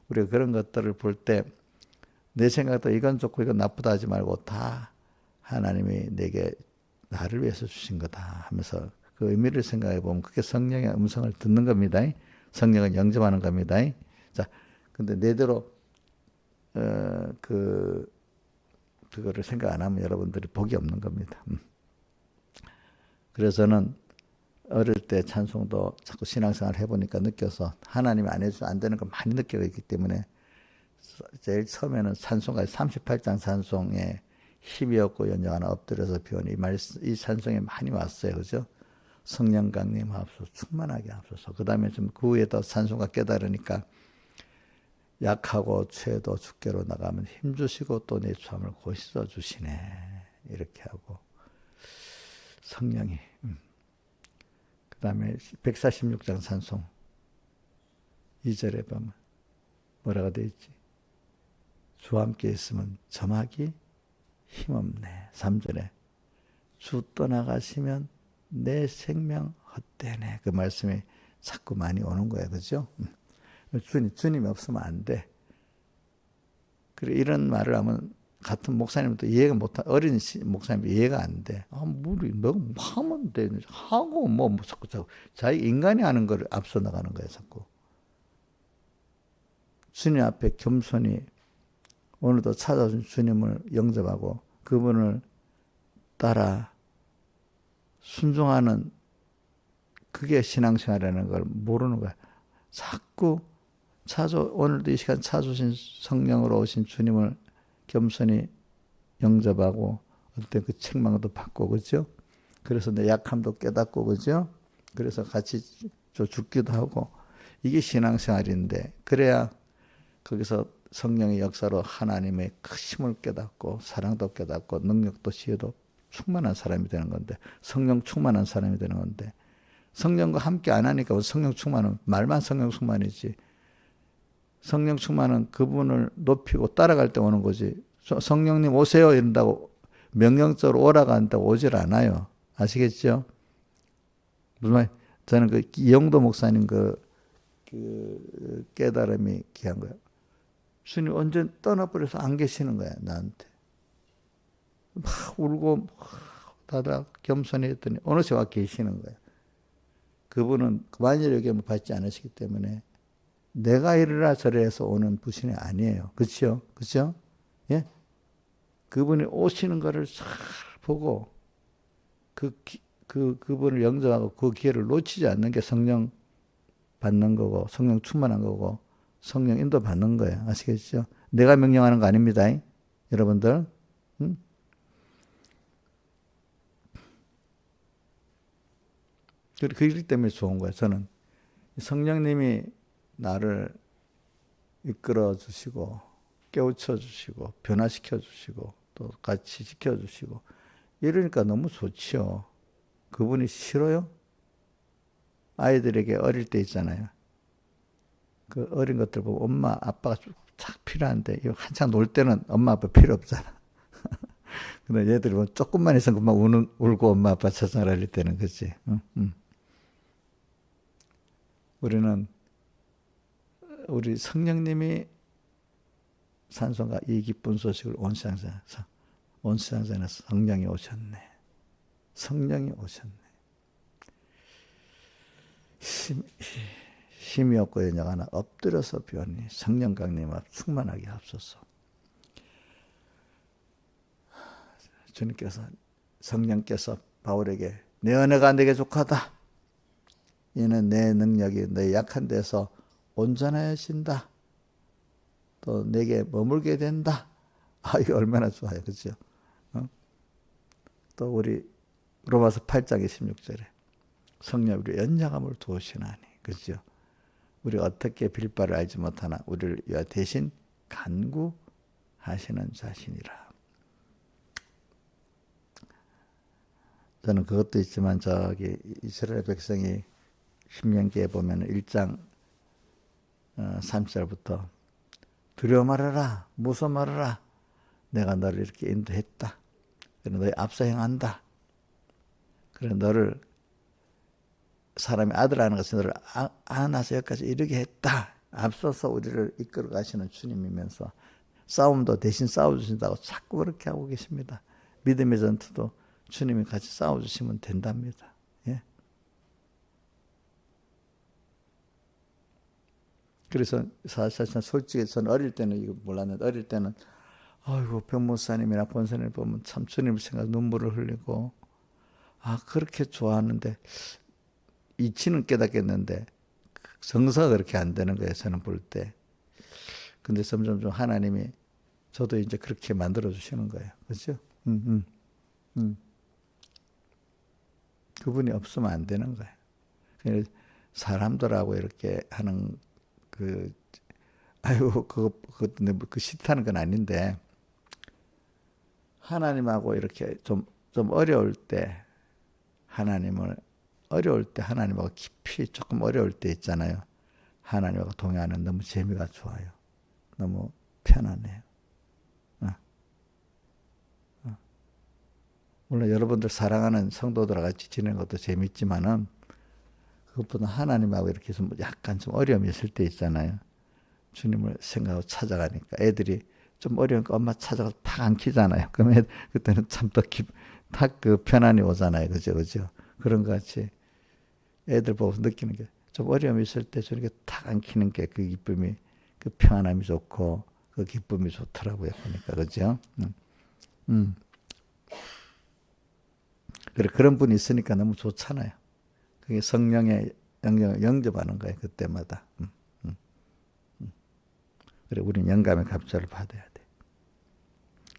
우리가 그런 것들을 볼 때 내 생각도 이건 좋고 이건 나쁘다 하지 말고 다 하나님이 내게 나를 위해서 주신 거다 하면서 그 의미를 생각해 보면 그게 성령의 음성을 듣는 겁니다. 성령을 영접하는 겁니다. 자, 근데 내대로 그거를 생각 안 하면 여러분들이 복이 없는 겁니다. 그래서 저는 어릴 때 찬송도 자꾸 신앙생활 해보니까 느껴서 하나님이 안 해주면 안 되는 걸 많이 느끼기 때문에 제일 처음에는 찬송가 38장 찬송에 힘이 없고 연장 하나 엎드려서 비오니 이 찬송에 많이 왔어요. 그죠? 성령 강림 하옵소서, 충만하게 하옵소서. 그 다음에 좀 그 후에 더 찬송가 깨달으니까 약하고 죄도 주께로 나가면 힘주시고 또 내 참을 고시서 주시네. 이렇게 하고 성령이 그 다음에 146장 찬송 2절에 보면 뭐라고 되어 있지? 주와 함께 있으면 점하기 힘없네. 3절에 주 떠나가시면 내 생명 헛되네. 그 말씀이 자꾸 많이 오는 거예요. 그죠? 주님이 없으면 안 돼. 그래, 이런 말을 하면 같은 목사님도 이해가 못한, 어린 목사님도 이해가 안 돼. 너 하면 돼. 하고 자꾸 자기 인간이 하는 걸 앞서 나가는 거예요. 자꾸. 주님 앞에 겸손히 오늘도 찾아준 주님을 영접하고 그분을 따라 순종하는 그게 신앙생활이라는 걸 모르는 거야. 자꾸 오늘도 이 시간 찾아주신 성령으로 오신 주님을 겸손히 영접하고 어떤 그 책망도 받고 그죠? 그래서 내 약함도 깨닫고 그죠? 그래서 같이 죽기도 하고 이게 신앙생활인데 그래야 거기서 성령의 역사로 하나님의 크심을 깨닫고 사랑도 깨닫고 능력도 지혜도 충만한 사람이 되는 건데 성령 충만한 사람이 되는 건데 성령과 함께 안 하니까 성령 충만은 말만 성령 충만이지 성령 충만은 그분을 높이고 따라갈 때 오는 거지 성령님 오세요 이런다고 명령적으로 오라고 한다고 오질 않아요. 아시겠죠? 무슨 말? 저는 그 이영도 목사님 그 깨달음이 귀한 거예요. 주님 언제 떠나버려서 안 계시는 거야 나한테. 막 울고 다들 겸손히 했더니 어느새 와 계시는 거야. 그분은 만일의 경험을 받지 않으시기 때문에 내가 이래라 저래서 오는 부신이 아니에요. 그렇죠? 그렇죠? 예? 그분이 오시는 거를 잘 보고 그분을 영접하고 그 기회를 놓치지 않는 게 성령 받는 거고 성령 충만한 거고 성령 인도 받는 거예요. 아시겠죠? 내가 명령하는 거 아닙니다. 여러분들. 응? 그렇기 때문에 좋은 거예요. 저는 성령님이 나를 이끌어 주시고 깨우쳐 주시고 변화시켜 주시고 또 같이 지켜 주시고 이러니까 너무 좋지요. 그분이 싫어요? 아이들에게 어릴 때 있잖아요. 그 어린 것들 보고 엄마 아빠가 딱 필요한데 한창 놀 때는 엄마 아빠 필요 없잖아. 근데 얘들이 뭐 조금만 있으면 금방 울고 엄마 아빠 찾아라 이럴 때는 그렇지. 우리 성령님이 산송가 이 기쁜 소식을 온 세상에 성령이 오셨네. 성령이 오셨네. 힘이 없고 연약 하나 엎드려서 비오니 성령 강림 앞 충만하게 하옵소서. 주님께서 성령께서 바울에게 내 은혜가 내게 족하다. 이는 내 능력이 내 약한 데서 온전해진다. 또 내게 머물게 된다. 이게 얼마나 좋아요. 그렇죠? 또 우리 로마서 8장 26절에 성령 우리 연약함을 도우시나니. 그렇죠? 우리 어떻게 빌 바를 알지 못하나 우리를 위하여 대신 간구하시는 자신이라. 저는 그것도 있지만 저기 이스라엘 백성이 신명기에 보면 1장 3절부터 두려워 말아라, 무서워 말아라. 내가 너를 이렇게 인도했다. 그래 너희 앞서 행한다. 그래 너를 사람이 아들하는 것은 너를 안아서 여기까지 이르게 했다. 앞서서 우리를 이끌어 가시는 주님이면서 싸움도 대신 싸워주신다고 자꾸 그렇게 하고 계십니다. 믿음의 전투도 주님이 같이 싸워주시면 된답니다. 예? 그래서 사실상 솔직히 저는 어릴 때는 이거 몰랐는데 어릴 때는 아이고, 변모사님이나 권사님 보면 참 주님 생각 눈물을 흘리고, 아, 그렇게 좋아하는데, 이치는 깨닫겠는데, 정서가 그렇게 안 되는 거예요, 저는 볼 때. 근데 점점 좀 하나님이 저도 이제 그렇게 만들어 주시는 거예요. 그죠? 음. 그분이 없으면 안 되는 거예요. 그래서 사람들하고 이렇게 하는 그, 아유, 그것도 그 싫다는 건 아닌데, 하나님하고 이렇게 좀 어려울 때, 어려울 때 하나님하고 깊이 조금 어려울 때 있잖아요. 하나님하고 동행하는 너무 재미가 좋아요. 너무 편안해요. 어. 물론 여러분들 사랑하는 성도들과 같이 지내는 것도 재밌지만은, 그것보다 하나님하고 이렇게 좀 약간 좀 어려움이 있을 때 있잖아요. 주님을 생각하고 찾아가니까 애들이 좀 어려우니까 엄마 찾아가서 탁 안기잖아요. 그러면 그때는 참 더 탁 그 편안이 오잖아요. 그죠? 그죠? 그런 것 같이 애들 보고 느끼는 게 좀 어려움이 있을 때 저렇게 탁 안기는 게 그 기쁨이, 그 평안함이 좋고 그 기쁨이 좋더라고요. 보니까. 그죠? 그래, 그런 분이 있으니까 너무 좋잖아요. 그게 성령의 영향을 영접하는 거예요. 그때마다. 그래, 우리는 영감의 갑절을 받아야 돼.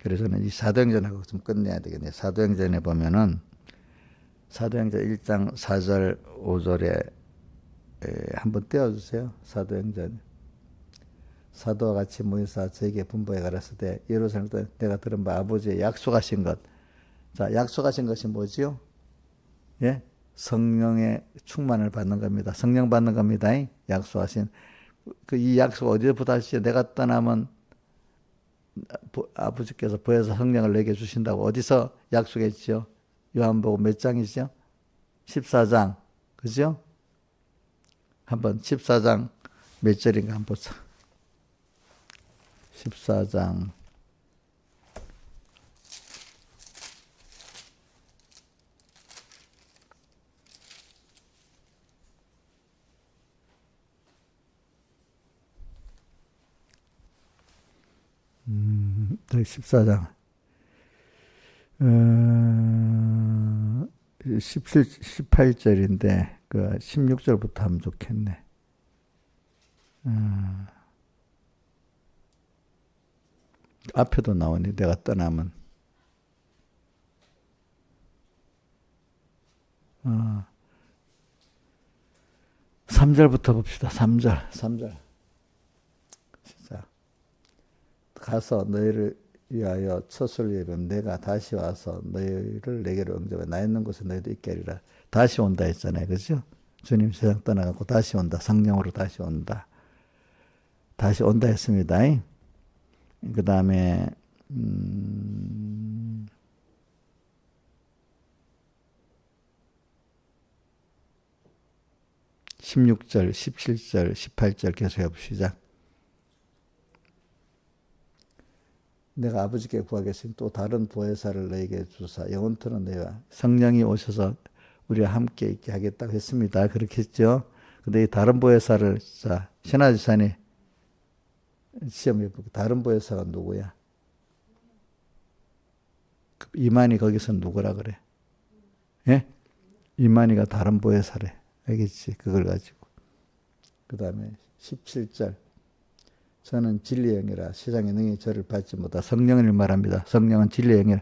그래서는 이 사도행전하고 좀 끝내야 되겠네요. 사도행전에 보면은 사도행전 1장 4절 5절에 한번 떼어주세요. 사도행전. 사도와 같이 모여서 저에게 분부해 가라사대 때 예루살렘 때 내가 들은 바 아버지의 약속하신 것. 자, 약속하신 것이 뭐지요? 예? 성령의 충만을 받는 겁니다. 성령 받는 겁니다. 약속하신. 이 약속 어디서부터 하시죠? 내가 떠나면 아버지께서 보혜사 성령을 내게 주신다고 어디서 약속했죠? 요한복음 몇 장이죠? 14장. 그죠? 한번 14장 몇 절인가 한번 보자. 14장. 또 14장. 18절인데, 그 16절부터 하면 좋겠네. 앞에도 나오니, 내가 떠나면. 3절부터 봅시다. 3절. 자, 가서 너희를 위하여 처소를 예비하면 내가 다시 와서 너희를 내게로 응접해 나 있는 곳에 너희도 있게 하리라. 다시 온다 했잖아요. 그죠? 주님 세상 떠나가고 다시 온다. 성령으로 다시 온다. 다시 온다 했습니다. 그 다음에 16절, 17절, 18절 계속 해봅시다. 내가 아버지께 구하겠으니 또 다른 보혜사를 너에게 주사 영원토록 너희와 성령이 오셔서 우리와 함께 있게 하겠다고 했습니다. 그렇게 했죠. 근데 이 다른 보혜사를, 자, 신하지산이 시험해보고 다른 보혜사가 누구야? 이만희 거기서 누구라 그래? 예? 이만희가 다른 보혜사래. 알겠지? 그걸 가지고. 그 다음에 17절. 저는 진리의 영이라 세상의 능히 저를 받지 못하. 성령을 말합니다. 성령은 진리의 영이라.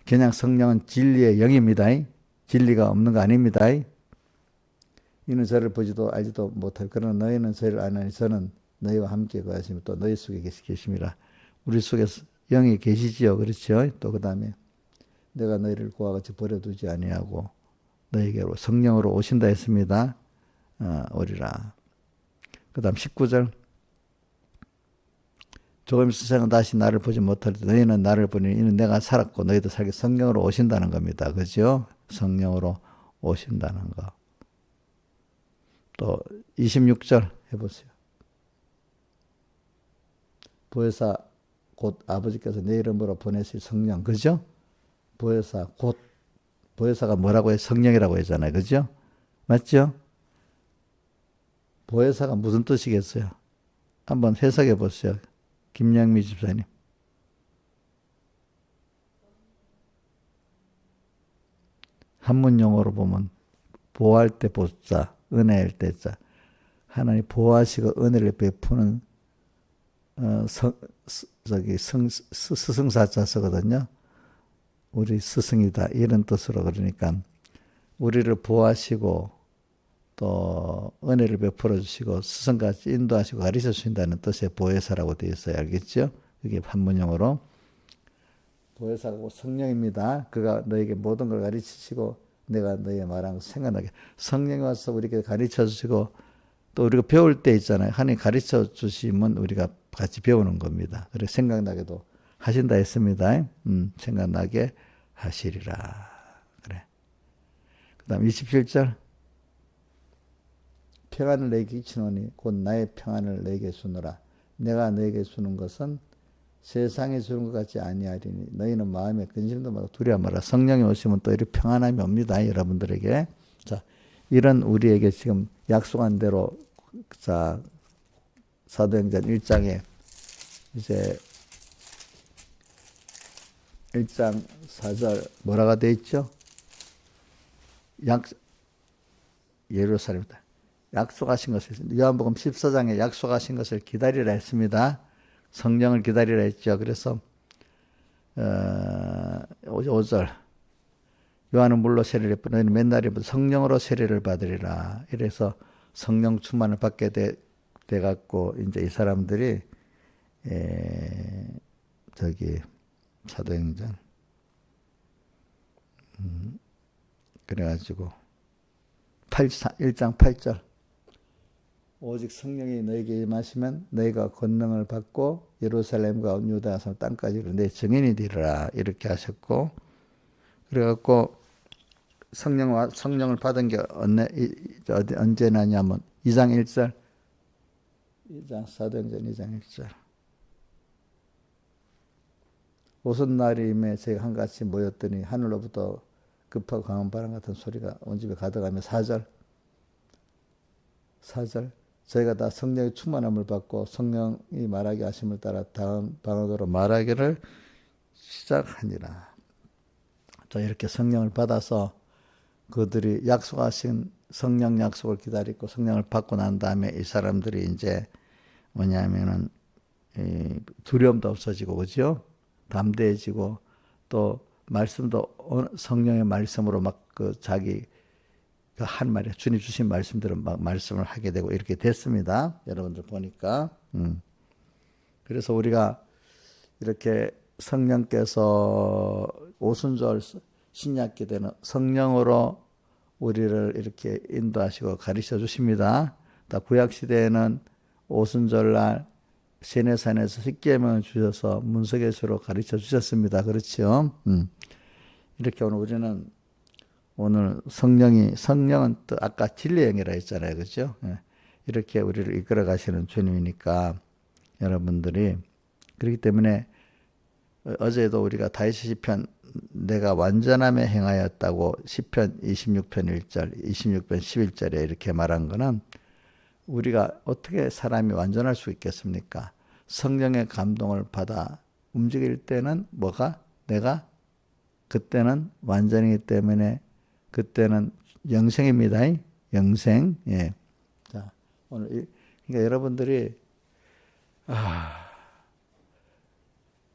그냥 성령은 진리의 영입니다. 진리가 없는 거 아닙니다. 이는 저를 보지도 알지도 못할. 그러나 너희는 저를 아나니 저는 너희와 함께 거하시며 또 너희 속에 계심이라. 우리 속에 영이 계시지요. 그렇죠? 또 그 다음에 내가 너희를 그와 같이 버려두지 아니하고 너희에게로 성령으로 오신다 했습니다. 오리라. 그 다음 19절. 조금 세상은 다시 나를 보지 못할 때 너희는 나를 보니 이는 내가 살았고 너희도 살게. 성령으로 오신다는 겁니다. 그죠? 성령으로 오신다는 거. 또 26절 해보세요. 보혜사 곧 아버지께서 내 이름으로 보내실 성령. 그죠? 보혜사 곧, 보혜사가 뭐라고 해? 성령이라고 했잖아요. 그죠? 맞죠? 보혜사가 무슨 뜻이겠어요? 한번 해석해 보세요. 김영미 집사님. 한문 용어로 보면 보호할 때 보자, 은혜할 때 자. 하나님 보호하시고 은혜를 베푸는 스승사자 쓰거든요. 우리 스승이다 이런 뜻으로. 그러니까 우리를 보호하시고 또 은혜를 베풀어 주시고 스승같이 인도하시고 가르쳐 주신다는 뜻의 보혜사라고 되어 있어요. 알겠죠? 그게 한문용어로. 보혜사고 성령입니다. 그가 너에게 모든 걸 가르치시고 내가 너에게 말한 거 생각나게. 성령이 와서 우리에게 가르쳐 주시고 또 우리가 배울 때 있잖아요. 하나님 가르쳐 주시면 우리가 같이 배우는 겁니다. 그래 생각나게도 하신다 했습니다. 생각나게 하시리라. 그래. 그 다음 27절. 평안을 내게 주노니 곧 나의 평안을 내게 주노라. 내가 너에게 주는 것은 세상에 주는 것 같지 아니하리니 너희는 마음에 근심도 말고 두려워 말라. 성령이 오시면 또 이렇게 평안함이 옵니다. 여러분들에게. 자, 이런 우리에게 지금 약속한 대로 자 사도행전 1장에 이제 1장 4절 뭐라가 돼 있죠? 예루살렘이다. 약속하신 것을 요한복음 14장에 약속하신 것을 기다리라 했습니다. 성령을 기다리라 했죠. 그래서 5절 요한은 물로 세례를 받고 너희는 맨날에 성령으로 세례를 받으리라. 이래서 성령 충만을 받게 돼 갖고 이제 이 사람들이 저기 사도행전 그래가지고 1장 8절 오직 성령이 너에게 임하시면 너희가 권능을 받고 예루살렘과 유다야 땅까지 내 증인이 되리라 이렇게 하셨고 그래갖고 성령을 받은 게 언제 나냐면 2장 1절 2장 사도행전 2장 1절 오순날임에 저희가 한같이 모였더니 하늘로부터 급하고 강한 바람 같은 소리가 온 집에 가득하며 4절 저희가 다 성령의 충만함을 받고 성령이 말하게 하심을 따라 다음 방언으로 말하기를 시작하니라. 자, 이렇게 성령을 받아서 그들이 약속하신 성령 약속을 기다리고 성령을 받고 난 다음에 이 사람들이 이제 뭐냐면은 두려움도 없어지고 그죠? 담대해지고 또 말씀도 성령의 말씀으로 막 그 자기 한 말에 주님 주신 말씀대로 막 말씀을 하게 되고 이렇게 됐습니다. 여러분들 보니까. 그래서 우리가 이렇게 성령께서 오순절 신약기 때는 성령으로 우리를 이렇게 인도하시고 가르쳐 주십니다. 구약 시대에는 오순절날 시내산에서 십계명을 주셔서 문석예수로 가르쳐 주셨습니다. 그렇죠? 이렇게 오늘 성령은 또 아까 진리의 영이라 했잖아요. 그렇죠? 이렇게 우리를 이끌어 가시는 주님이니까 여러분들이 그렇기 때문에 어제도 우리가 다윗의 시편 내가 완전함에 행하였다고 시편 26편 1절, 26편 11절에 이렇게 말한 거는 우리가 어떻게 사람이 완전할 수 있겠습니까? 성령의 감동을 받아 움직일 때는 내가 그때는 완전이기 때문에 그때는 영생입니다. 영생. 예. 자, 오늘 그러니까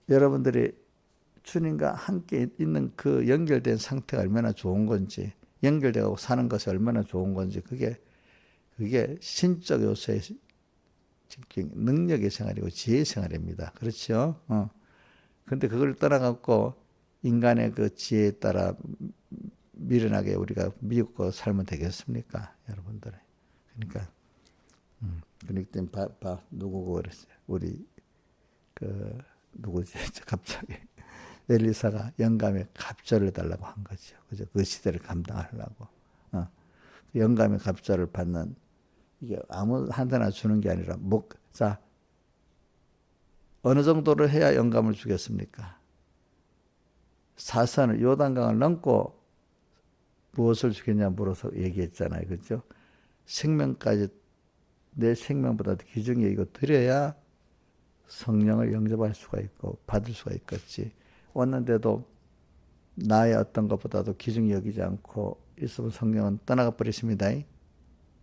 여러분들이 주님과 함께 있는 그 연결된 상태가 얼마나 좋은 건지, 연결되고 사는 것이 얼마나 좋은 건지, 그게 신적 요소의 능력의 생활이고 지혜의 생활입니다. 그렇죠? 근데 그걸 떠나갖고 인간의 그 지혜에 따라 미련하게 우리가 미혹고 살면 되겠습니까? 여러분들. 그러니까, 그렇기 때문에 누구고 그랬어요? 우리, 누구지? 갑자기. 엘리사가 영감의 갑절을 달라고 한 거죠. 그죠? 그 시대를 감당하려고. 영감의 갑절을 받는, 이게 아무 한테나 주는 게 아니라, 자, 어느 정도를 해야 영감을 주겠습니까? 사선을, 요단강을 넘고 무엇을 주겠냐 물어서 얘기했잖아요. 그죠? 생명까지, 내 생명보다 귀중히 이거 드려야 성령을 영접할 수가 있고, 받을 수가 있겠지. 왔는데도 나의 어떤 것보다도 귀중히 여기지 않고 있으면 성령은 떠나가 버리십니다.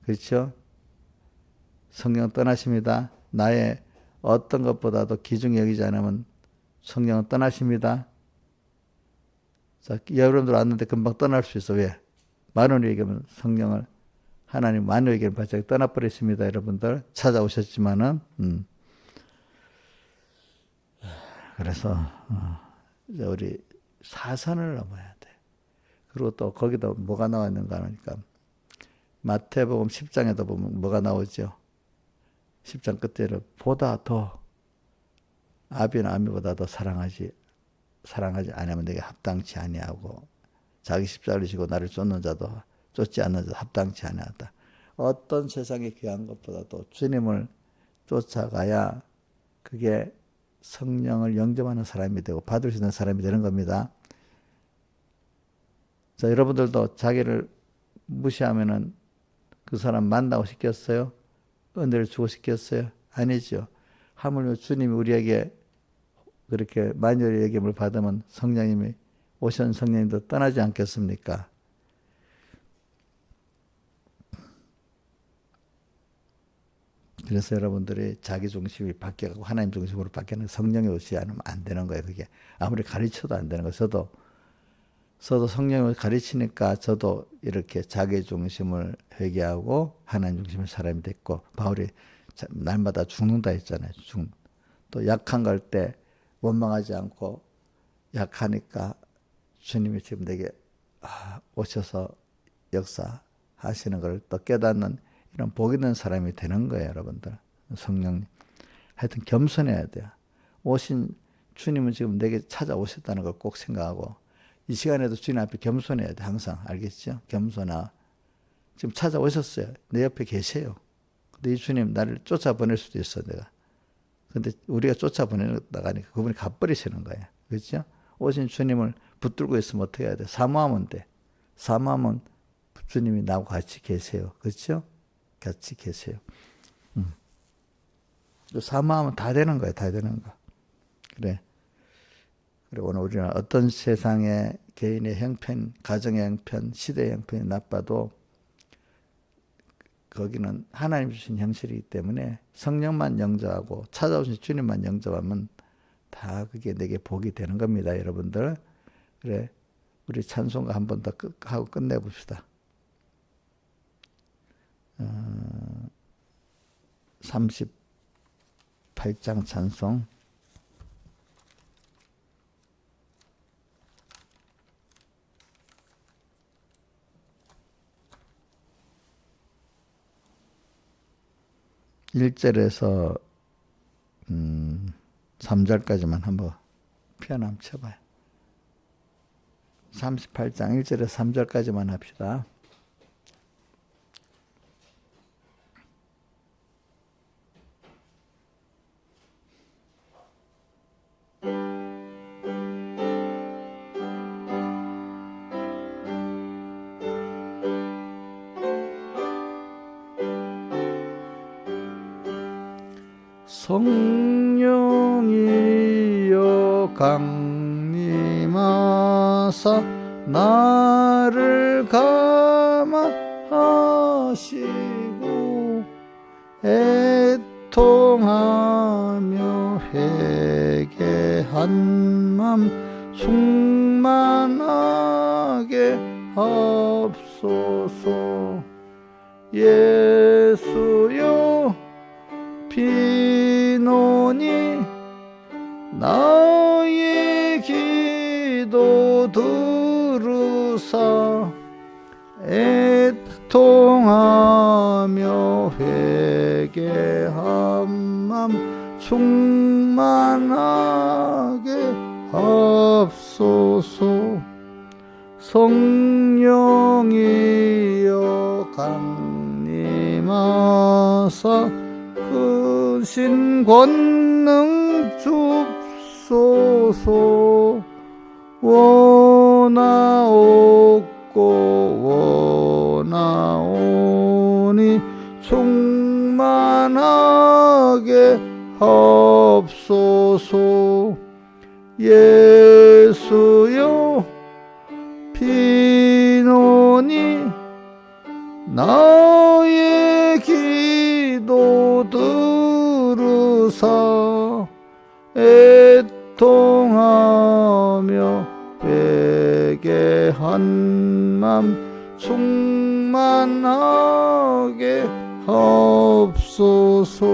그렇죠? 성령은 떠나십니다. 나의 어떤 것보다도 귀중히 여기지 않으면 성령은 떠나십니다. 자, 여러분들 왔는데 금방 떠날 수 있어. 왜? 만원이 얘기하면 성령을 하나님 만원이 얘기하면 바짝 떠나버렸습니다. 여러분들 찾아오셨지만은 그래서 이제 우리 사선을 넘어야 돼. 그리고 또 거기다 뭐가 나와 있는가 하니까 마태복음 10장에도 보면 뭐가 나오죠. 10장 끝에는 보다 더 아비나 아미보다 더 사랑하지 아니하면 내게 합당치 아니하고 자기 십자가를 지고 나를 쫓는 자도 쫓지 않는 자도 합당치 아니하다. 어떤 세상에 귀한 것보다도 주님을 쫓아가야 그게 성령을 영접하는 사람이 되고 받을 수 있는 사람이 되는 겁니다. 자, 여러분들도 자기를 무시하면은 그 사람 만나고 싶겠어요? 은혜를 주고 싶겠어요? 아니죠. 하물며 주님이 우리에게 그렇게 만유의 얘기를 받으면 성령님이 오신 성령님도 떠나지 않겠습니까? 그래서 여러분들이 자기 중심이 바뀌어가고 하나님 중심으로 바뀌는 성령이 오지 않으면 안 되는 거예요. 그게 아무리 가르쳐도 안 되는 거예요. 저도 성령을 가르치니까 저도 이렇게 자기 중심을 회개하고 하나님 중심의 사람이 됐고, 바울이 날마다 죽는다 했잖아요. 또 약한 걸 때 원망하지 않고 약하니까 주님이 지금 내게 오셔서 역사하시는 걸 또 깨닫는 이런 복 있는 사람이 되는 거예요, 여러분들. 성령님. 하여튼 겸손해야 돼요. 오신 주님은 지금 내게 찾아오셨다는 걸 꼭 생각하고, 이 시간에도 주님 앞에 겸손해야 돼, 항상. 알겠죠? 겸손하. 지금 찾아오셨어요. 내 옆에 계세요. 근데 이 주님 나를 쫓아보낼 수도 있어, 내가. 근데 우리가 쫓아보내다가니까 그분이 가버리시는 거예요. 그렇죠? 오신 주님을 붙들고 있으면 어떻게 해야 돼? 사모하면 돼. 사모하면 주님이 나하고 같이 계세요. 그렇죠? 같이 계세요. 사모하면 다 되는 거예요. 다 되는 거. 그래. 그리고 오늘 우리는 어떤 세상에 개인의 형편, 가정의 형편, 시대의 형편이 나빠도 거기는 하나님 주신 형실이기 때문에 성령만 영접하고 찾아오신 주님만 영접하면 다 그게 내게 복이 되는 겁니다, 여러분들. 그래, 우리 찬송가 한 번 더 하고 끝내봅시다. 38장 찬송. (1절에서) 3절까지만 한번 피아노 쳐봐요. 38장 1절에서 3절까지만 합시다. 성령이여 강림하사 나를 감화하시고 애통하며 회개한 맘 충만하게 하옵소서. 예수여 비노니 나의 기도 들으사 애통하며 회개한 맘 충만하게 하옵소서. 성령이여 강림하사 크신 권능 줍소서. 원하옵니 충만하게 하옵소서. 예수여 피노니 나의 기도 들으사 애통하며 회개한 맘 충만하게 하옵소서.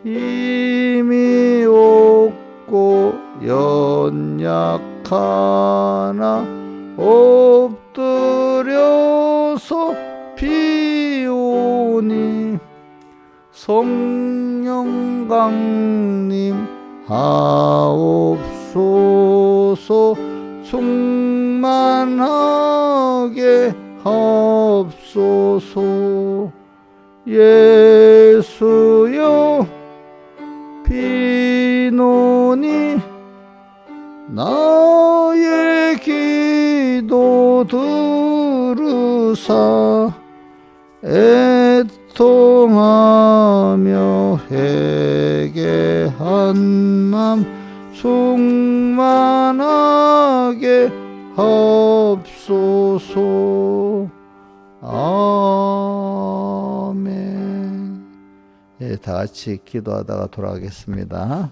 힘이 없고 연약하나 엎드려서 비오니 성령 강림 하옵소서. 충만하게 하옵소서. 예수여 비노니 나의 기도 들으사 애통하며 회개한 맘 충만하게 하옵소서. 아멘. 다 같이 기도하다가 돌아가겠습니다.